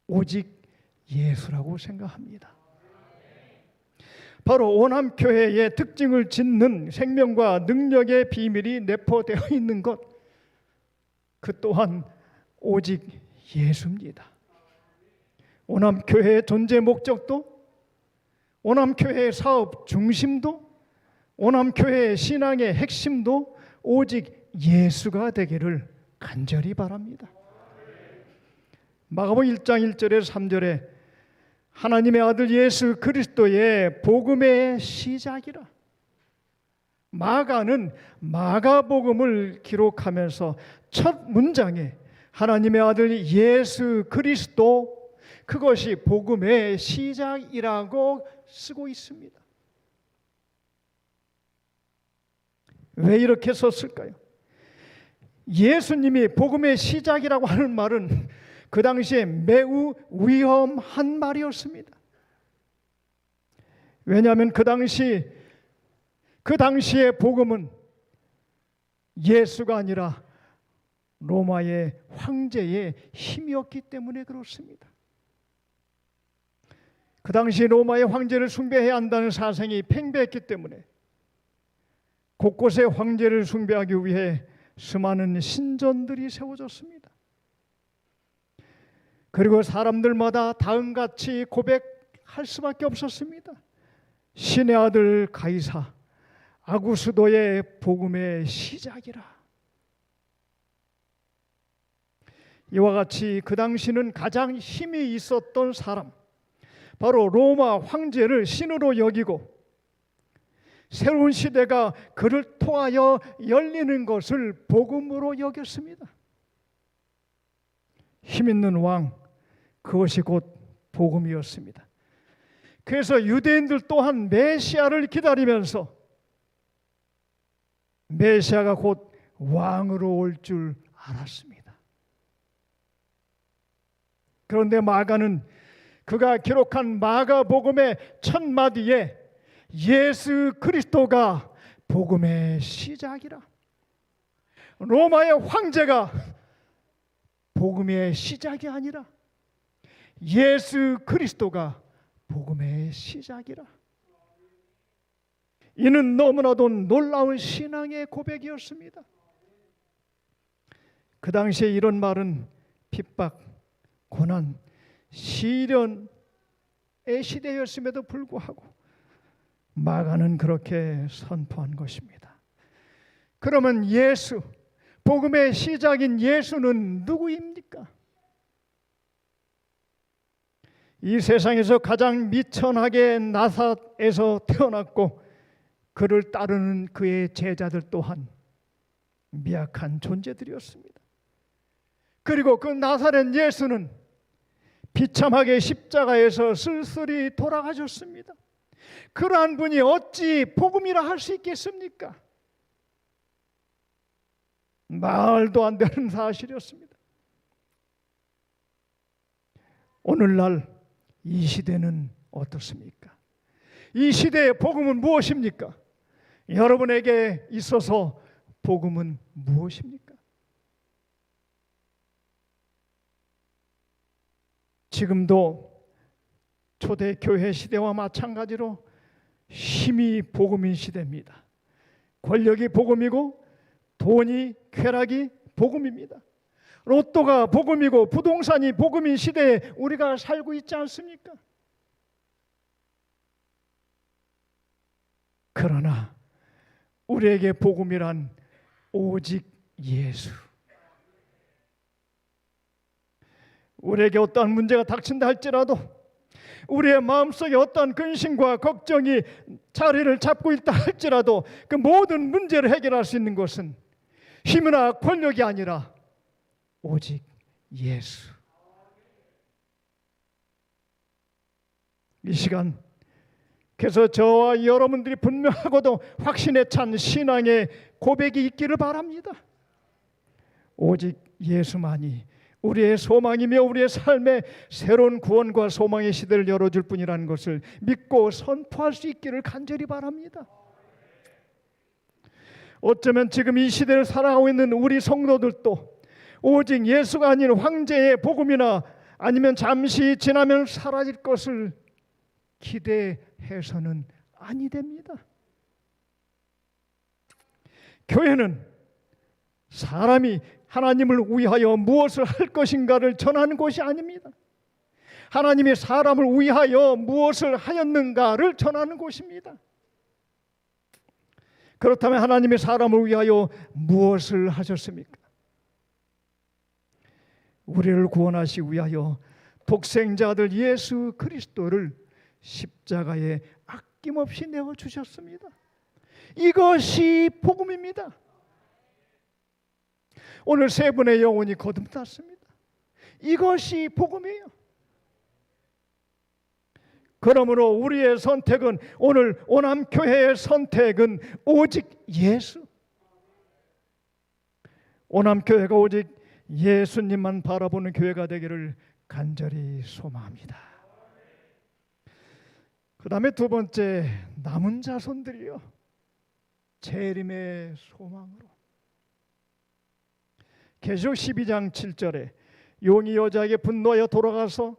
Speaker 2: 오직 예수라고 생각합니다. 바로 오남교회의 특징을 짓는 생명과 능력의 비밀이 내포되어 있는 것, 그 또한 오직 예수입니다. 오남교회의 존재 목적도, 오남교회의 사업 중심도, 오남교회의 신앙의 핵심도 오직 예수가 되기를 간절히 바랍니다. 마가복음 1장 1절에서 3절에 하나님의 아들 예수 그리스도의 복음의 시작이라. 마가는 마가복음을 기록하면서 첫 문장에 하나님의 아들 예수 그리스도, 그것이 복음의 시작이라고 쓰고 있습니다. 왜 이렇게 썼을까요? 예수님이 복음의 시작이라고 하는 말은 그 당시에 매우 위험한 말이었습니다. 왜냐하면 그 당시의 복음은 예수가 아니라 로마의 황제의 힘이었기 때문에 그렇습니다. 그 당시 로마의 황제를 숭배해야 한다는 사상이 팽배했기 때문에 곳곳에 황제를 숭배하기 위해 수많은 신전들이 세워졌습니다. 그리고 사람들마다 다음같이 고백할 수밖에 없었습니다. 신의 아들 가이사, 아구스도의 복음의 시작이라. 이와 같이 그 당시는 가장 힘이 있었던 사람, 바로 로마 황제를 신으로 여기고 새로운 시대가 그를 통하여 열리는 것을 복음으로 여겼습니다. 힘 있는 왕, 그것이 곧 복음이었습니다. 그래서 유대인들 또한 메시아를 기다리면서 메시아가 곧 왕으로 올 줄 알았습니다. 그런데 마가는 그가 기록한 마가복음의 첫 마디에 예수 그리스도가 복음의 시작이라. 로마의 황제가 복음의 시작이 아니라 예수 그리스도가 복음의 시작이라. 이는 너무나도 놀라운 신앙의 고백이었습니다. 그 당시에 이런 말은 핍박, 고난, 시련의 시대였음에도 불구하고 마가는 그렇게 선포한 것입니다. 그러면 예수, 복음의 시작인 예수는 누구입니까? 이 세상에서 가장 미천하게 나사렛에서 태어났고 그를 따르는 그의 제자들 또한 미약한 존재들이었습니다. 그리고 그 나사렛 예수는 비참하게 십자가에서 쓸쓸히 돌아가셨습니다. 그러한 분이 어찌 복음이라 할 수 있겠습니까? 말도 안 되는 사실이었습니다. 오늘날 이 시대는 어떻습니까? 이 시대의 복음은 무엇입니까? 여러분에게 있어서 복음은 무엇입니까? 지금도 초대교회 시대와 마찬가지로 힘이 복음인 시대입니다. 권력이 복음이고 돈이 쾌락이 복음입니다. 로또가 복음이고 부동산이 복음인 시대에 우리가 살고 있지 않습니까? 그러나 우리에게 복음이란 오직 예수. 우리에게 어떠한 문제가 닥친다 할지라도, 우리의 마음속에 어떠한 근심과 걱정이 자리를 잡고 있다 할지라도, 그 모든 문제를 해결할 수 있는 것은 힘이나 권력이 아니라 오직 예수. 이 시간 그래서 저와 여러분들이 분명하고도 확신에 찬 신앙의 고백이 있기를 바랍니다. 오직 예수만이 우리의 소망이며 우리의 삶의 새로운 구원과 소망의 시대를 열어줄 뿐이라는 것을 믿고 선포할 수 있기를 간절히 바랍니다. 어쩌면 지금 이 시대를 살아가고 있는 우리 성도들도 오직 예수가 아닌 황제의 복음이나 아니면 잠시 지나면 사라질 것을 기대해서는 아니 됩니다. 교회는 사람이 하나님을 위하여 무엇을 할 것인가를 전하는 것이 아닙니다. 하나님이 사람을 위하여 무엇을 하였는가를 전하는 것입니다. 그렇다면 하나님이 사람을 위하여 무엇을 하셨습니까? 우리를 구원하시기 위하여 독생자 아들 예수 그리스도를 십자가에 아낌없이 내어주셨습니다. 이것이 복음입니다. 오늘 세 분의 영혼이 거듭났습니다. 이것이 복음이에요. 그러므로 우리의 선택은, 오늘 오남교회의 선택은 오직 예수. 오남교회가 오직 예수님만 바라보는 교회가 되기를 간절히 소망합니다. 그 다음에 두 번째, 남은 자손들이요, 재림의 소망으로. 계시록 12장 7절에 용이 여자에게 분노하여 돌아가서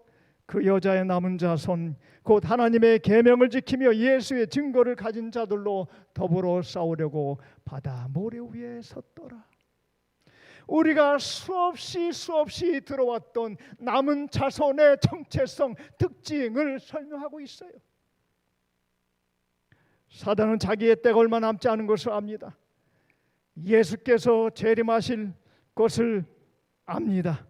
Speaker 2: 그 여자의 남은 자손 곧 하나님의 계명을 지키며 예수의 증거를 가진 자들로 더불어 싸우려고 바다 모래 위에 섰더라. 우리가 수없이 들어왔던 남은 자손의 정체성, 특징을 설명하고 있어요. 사단은 자기의 때가 얼마 남지 않은 것을 압니다. 예수께서 재림하실 것을 압니다.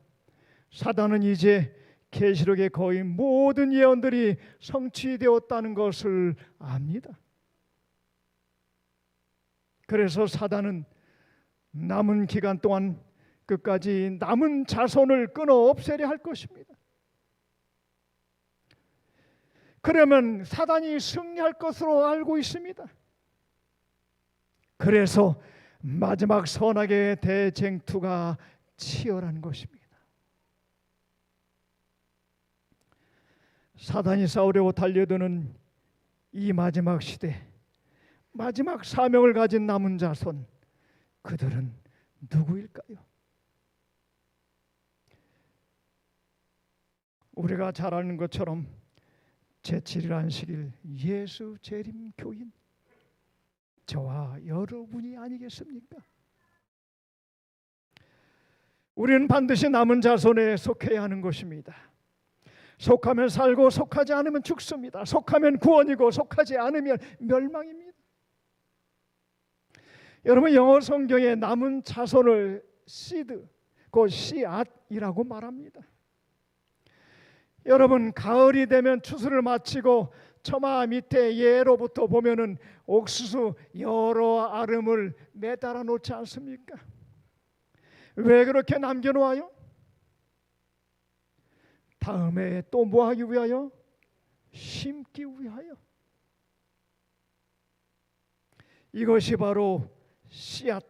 Speaker 2: 사단은 이제 계시록의 거의 모든 예언들이 성취되었다는 것을 압니다. 그래서 사단은 남은 기간 동안 끝까지 남은 자손을 끊어 없애려 할 것입니다. 그러면 사단이 승리할 것으로 알고 있습니다. 그래서 마지막 선악의 대쟁투가 치열한 것입니다. 사단이 싸우려고 달려드는 이 마지막 시대, 마지막 사명을 가진 남은 자손, 그들은 누구일까요? 우리가 잘 아는 것처럼 제7일 안식일 예수 재림 교인, 저와 여러분이 아니겠습니까? 우리는 반드시 남은 자손에 속해야 하는 것입니다. 속하면 살고 속하지 않으면 죽습니다. 속하면 구원이고 속하지 않으면 멸망입니다. 여러분, 영어 성경에 남은 자손을 seed, 그 씨앗이라고 말합니다. 여러분, 가을이 되면 추수를 마치고 처마 밑에 예로부터 보면은 옥수수 여러 아름을 매달아 놓지 않습니까? 왜 그렇게 남겨놓아요? 다음에 또 뭐 하기 위하여? 심기 위하여. 이것이 바로 씨앗,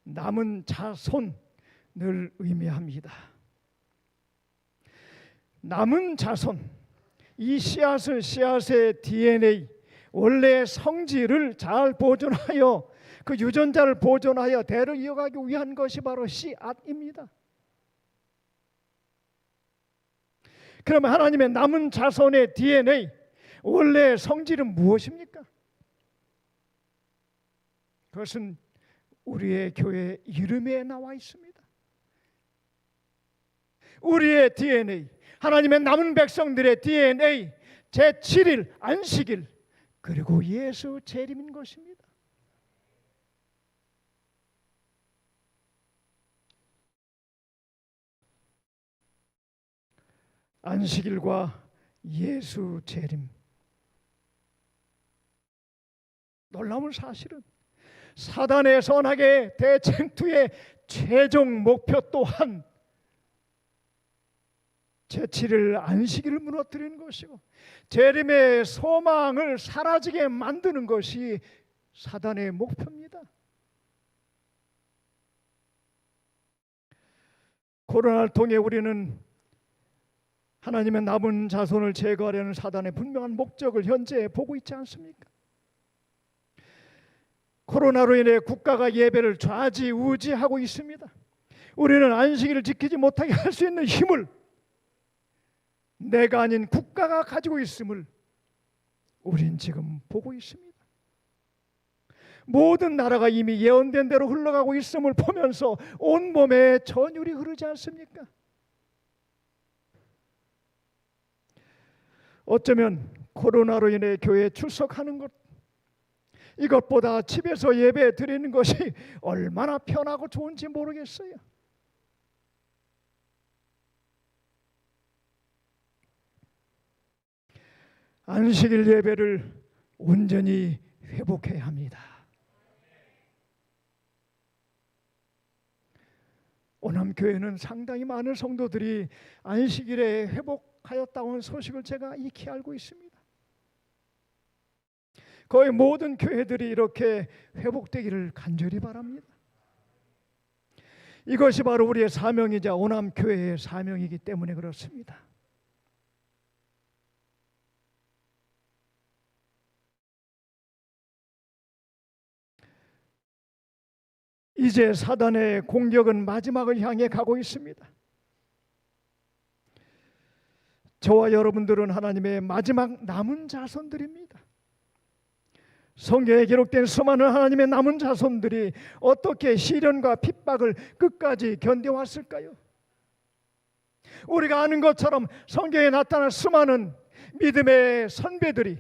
Speaker 2: 남은 자손을 의미합니다. 남은 자손, 이 씨앗의 DNA, 원래의 성질을 잘 보존하여 그 유전자를 보존하여 대를 이어가기 위한 것이 바로 씨앗입니다. 그러면 하나님의 남은 자손의 DNA, 원래의 성질은 무엇입니까? 그것은 우리의 교회 이름에 나와 있습니다. 우리의 DNA, 하나님의 남은 백성들의 DNA, 제7일 안식일, 그리고 예수 재림인 것입니다. 안식일과 예수 재림. 놀라운 사실은 사단의 선악의 대쟁투의 최종 목표 또한 제7일 안식일을 무너뜨리는 것이고 재림의 소망을 사라지게 만드는 것이 사단의 목표입니다. 코로나를 통해 우리는 하나님의 남은 자손을 제거하려는 사단의 분명한 목적을 현재 보고 있지 않습니까? 코로나로 인해 국가가 예배를 좌지우지하고 있습니다. 우리는 안식일을 지키지 못하게 할 수 있는 힘을 내가 아닌 국가가 가지고 있음을 우린 지금 보고 있습니다. 모든 나라가 이미 예언된 대로 흘러가고 있음을 보면서 온몸에 전율이 흐르지 않습니까? 어쩌면 코로나로 인해 교회에 출석하는 것, 이것보다 집에서 예배 드리는 것이 얼마나 편하고 좋은지 모르겠어요. 안식일 예배를 온전히 회복해야 합니다. 오남교회는 상당히 많은 성도들이 안식일에 회복하였다는 소식을 제가 익히 알고 있습니다. 거의 모든 교회들이 이렇게 회복되기를 간절히 바랍니다. 이것이 바로 우리의 사명이자 오남교회의 사명이기 때문에 그렇습니다. 이제 사단의 공격은 마지막을 향해 가고 있습니다. 저와 여러분들은 하나님의 마지막 남은 자손들입니다. 성경에 기록된 수많은 하나님의 남은 자손들이 어떻게 시련과 핍박을 끝까지 견뎌왔을까요? 우리가 아는 것처럼 성경에 나타난 수많은 믿음의 선배들이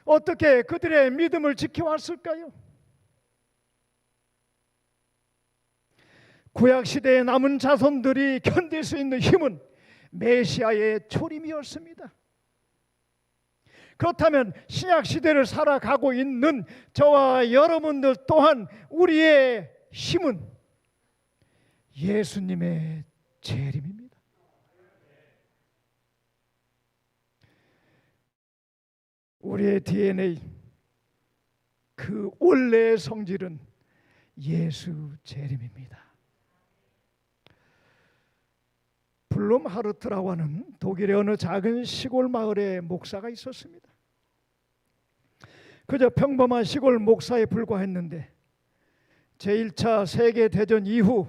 Speaker 2: 어떻게 그들의 믿음을 지켜왔을까요? 구약시대의 남은 자손들이 견딜 수 있는 힘은 메시아의 초림이었습니다. 그렇다면 신약시대를 살아가고 있는 저와 여러분들 또한 우리의 힘은 예수님의 재림입니다. 우리의 DNA, 그 원래의 성질은 예수 재림입니다. 블룸하르트라고 하는 독일의 어느 작은 시골 마을에 목사가 있었습니다. 그저 평범한 시골 목사에 불과했는데 제1차 세계대전 이후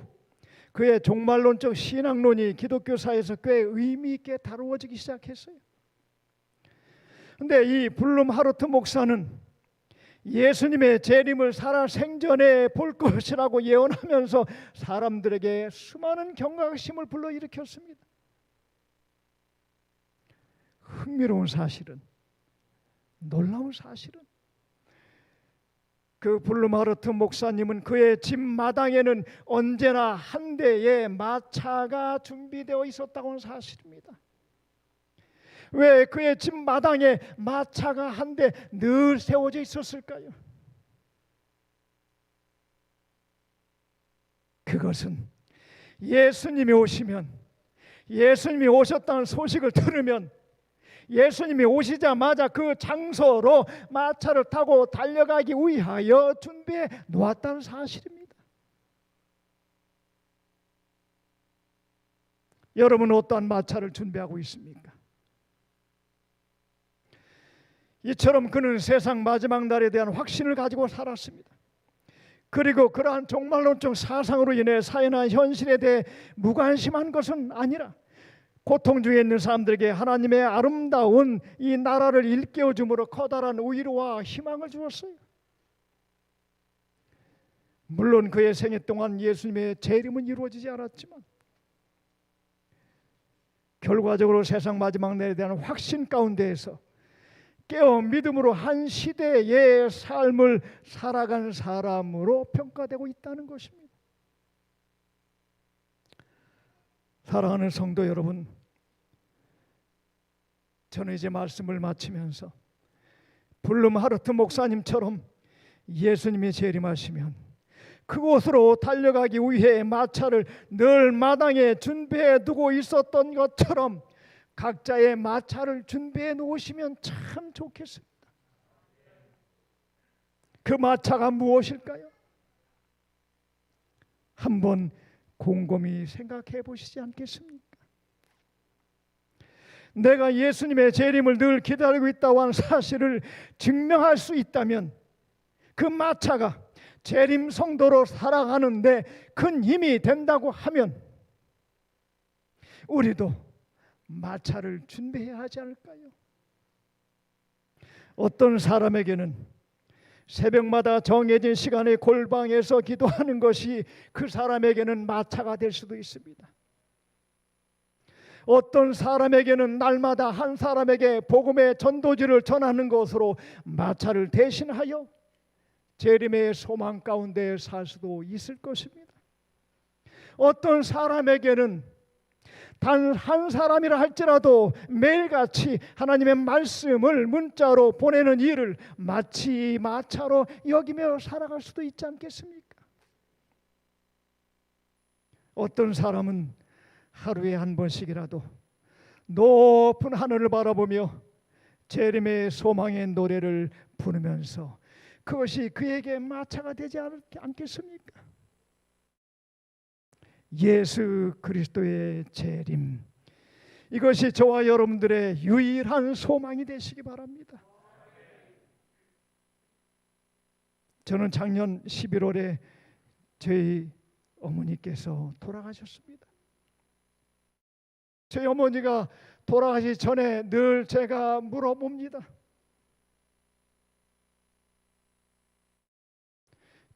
Speaker 2: 그의 종말론적 신앙론이 기독교사에서 꽤 의미 있게 다루어지기 시작했어요. 그런데 이 블룸하르트 목사는 예수님의 재림을 살아생전에 볼 것이라고 예언하면서 사람들에게 수많은 경각심을 불러일으켰습니다. 흥미로운 사실은, 놀라운 사실은 그 블룸하르트 목사님은 그의 집 마당에는 언제나 한 대의 마차가 준비되어 있었다고 하는 사실입니다. 왜 그의 집 마당에 마차가 한 대 늘 세워져 있었을까요? 그것은 예수님이 오시면, 예수님이 오셨다는 소식을 들으면 예수님이 오시자마자 그 장소로 마차를 타고 달려가기 위하여 준비해 놓았다는 사실입니다. 여러분은 어떠한 마차를 준비하고 있습니까? 이처럼 그는 세상 마지막 날에 대한 확신을 가지고 살았습니다. 그리고 그러한 종말론적 사상으로 인해 사회나 현실에 대해 무관심한 것은 아니라 고통 중에 있는 사람들에게 하나님의 아름다운 이 나라를 일깨워 줌으로 커다란 위로와 희망을 주었어요. 물론 그의 생애 동안 예수님의 재림은 이루어지지 않았지만 결과적으로 세상 마지막 날에 대한 확신 가운데에서 깨어 믿음으로 한 시대의 삶을 살아간 사람으로 평가되고 있다는 것입니다. 사랑하는 성도 여러분, 저는 이제 말씀을 마치면서 블룸 하르트 목사님처럼 예수님이 재림하시면 그곳으로 달려가기 위해 마차를 늘 마당에 준비해 두고 있었던 것처럼 각자의 마차를 준비해 놓으시면 참 좋겠습니다. 그 마차가 무엇일까요? 한번 곰곰이 생각해 보시지 않겠습니까? 내가 예수님의 재림을 늘 기다리고 있다고 하는 사실을 증명할 수 있다면 그 마차가 재림 성도로 살아가는데 큰 힘이 된다고 하면 우리도 마차를 준비해야 하지 않을까요? 어떤 사람에게는 새벽마다 정해진 시간에 골방에서 기도하는 것이 그 사람에게는 마차가 될 수도 있습니다. 어떤 사람에게는 날마다 한 사람에게 복음의 전도지를 전하는 것으로 마차를 대신하여 재림의 소망 가운데 살 수도 있을 것입니다. 어떤 사람에게는 단 한 사람이라 할지라도 매일같이 하나님의 말씀을 문자로 보내는 일을 마치 마차로 여기며 살아갈 수도 있지 않겠습니까? 어떤 사람은 하루에 한 번씩이라도 높은 하늘을 바라보며 재림의 소망의 노래를 부르면서 그것이 그에게 마차가 되지 않겠습니까? 예수 그리스도의 재림, 이것이 저와 여러분들의 유일한 소망이 되시기 바랍니다. 저는 작년 11월에 저희 어머니께서 돌아가셨습니다. 저희 어머니가 돌아가시기 전에 늘 제가 물어봅니다.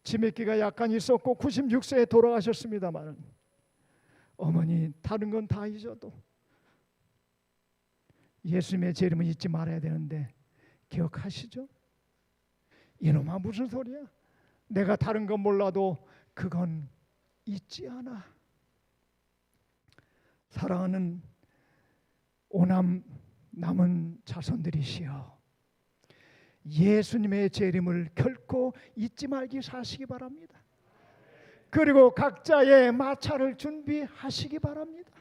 Speaker 2: 치매기가 약간 있었고 96세에 돌아가셨습니다만 어머니 다른 건 다 잊어도 예수님의 재림은 잊지 말아야 되는데 기억하시죠? 이놈아 무슨 소리야? 내가 다른 건 몰라도 그건 잊지 않아. 사랑하는 오남 남은 자손들이시여, 예수님의 재림을 결코 잊지 말기 사시기 바랍니다. 그리고 각자의 마차를 준비하시기 바랍니다.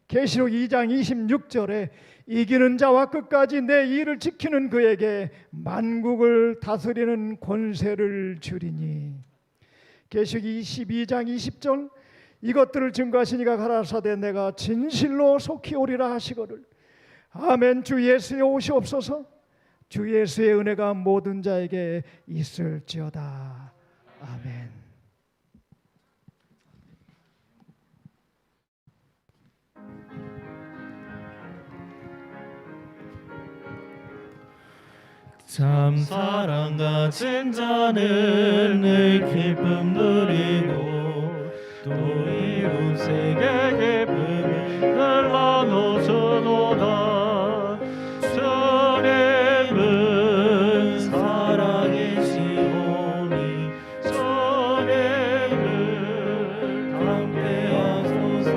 Speaker 2: 계시록 2장 26절에 이기는 자와 끝까지 내 일을 지키는 그에게 만국을 다스리는 권세를 주리니. 계시록 22장 20절 이것들을 증거하시니가 가라사대 내가 진실로 속히 오리라 하시거늘. 아멘. 주 예수의 오시옵소서. 주 예수의 은혜가 모든 자에게 있을지어다. 아멘.
Speaker 6: 참 사랑 가진 자는 늘 기쁨 누리고 또 이웃에게 기쁨을 나눠주도다. 주님은 사랑이시오니 주님을 함께하소서.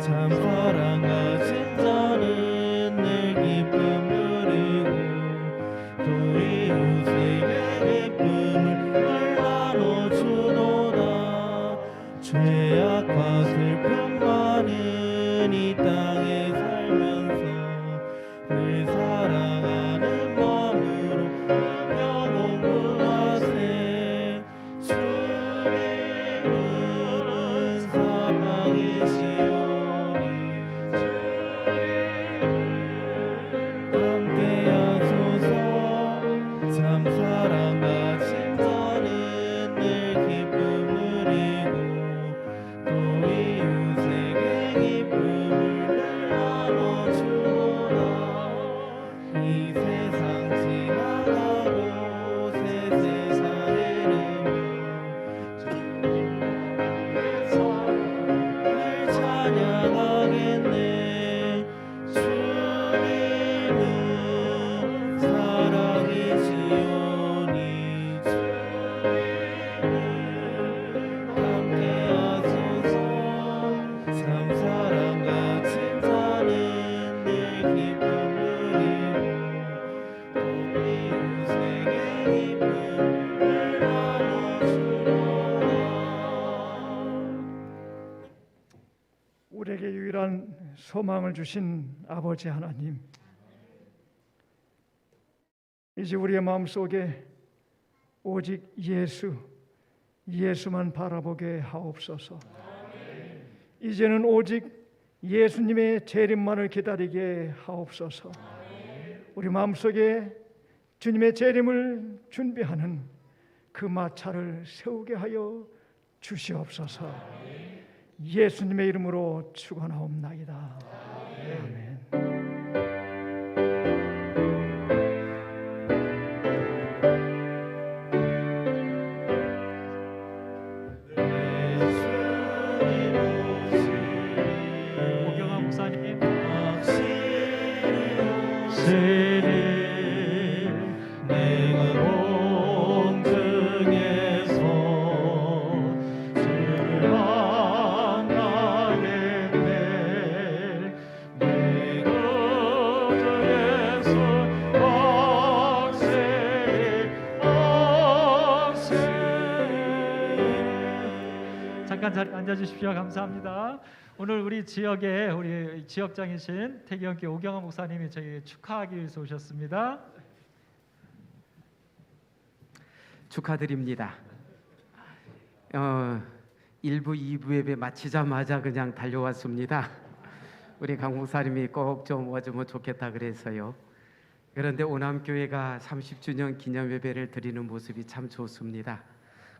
Speaker 6: 참 사랑 가진 자는 늘 기쁨 누리고 또 이웃에게 기쁨을 나눠주도다. 죄악과 슬픔
Speaker 2: 소망을 주신 아버지 하나님, 이제 우리의 마음속에 오직 예수만 바라보게 하옵소서. 이제는 오직 예수님의 재림만을 기다리게 하옵소서. 우리 마음속에 주님의 재림을 준비하는 그 마차를 세우게 하여 주시옵소서. 예수님의 이름으로 축원하옵나이다. 아멘.
Speaker 1: 오경환 목사님.
Speaker 6: 내가 공중에서 주를 만나겠네. 내 거저에서 왕세
Speaker 1: 잠깐 자리 앉아 주십시오. 감사합니다. 오늘 우리 지역에 우리 지역장이신 태기영교 오경환 목사님이 저희 축하하기 위해서 오셨습니다.
Speaker 8: 축하드립니다. 1부, 2부 예배 마치자마자 그냥 달려왔습니다. 우리 강 목사님이 꼭 좀 와주면 좋겠다 그래서요. 그런데 오남교회가 30주년 기념 예배를 드리는 모습이 참 좋습니다.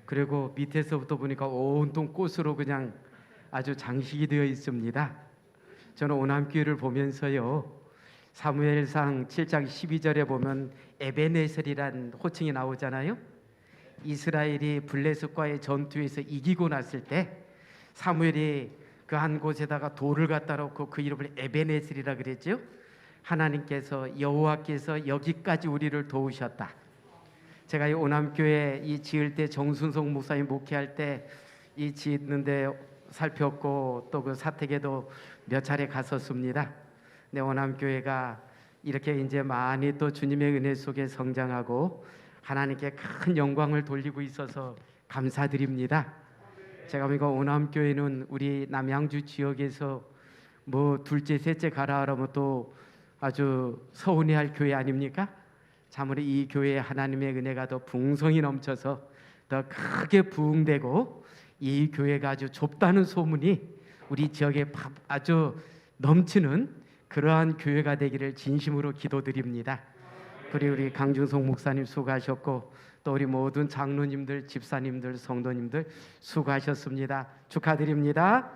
Speaker 8: 그리고 밑에서부터 보니까 온통 꽃으로 그냥 아주 장식이 되어 있습니다. 저는 오남교회를 보면서요, 사무엘상 7장 12절에 보면 에베네셀이란 호칭이 나오잖아요. 이스라엘이 블레셋과의 전투에서 이기고 났을 때 사무엘이 그 한 곳에다가 돌을 갖다 놓고 그 이름을 에베네셀이라 그랬죠. 하나님께서 여호와께서 여기까지 우리를 도우셨다. 제가 이 오남교회 이 지을 때 정순석 목사님 목회할 때 이 짓는데 살폈고 또 그 사택에도 몇 차례 갔었습니다. 네, 오남교회가 이렇게 이제 많이 또 주님의 은혜 속에 성장하고 하나님께 큰 영광을 돌리고 있어서 감사드립니다. 제가 보니까 오남교회는 우리 남양주 지역에서 뭐 둘째 셋째 가라 하면 또 아주 서운해할 교회 아닙니까? 참으로 이 교회에 하나님의 은혜가 더 풍성히 넘쳐서 더 크게 부흥되고 이 교회가 아주 좁다는 소문이 우리 지역에 아주 넘치는 그러한 교회가 되기를 진심으로 기도드립니다. 그리고 우리 강중성 목사님 수고하셨고 또 우리 모든 장로님들, 집사님들, 성도님들 수고하셨습니다. 축하드립니다.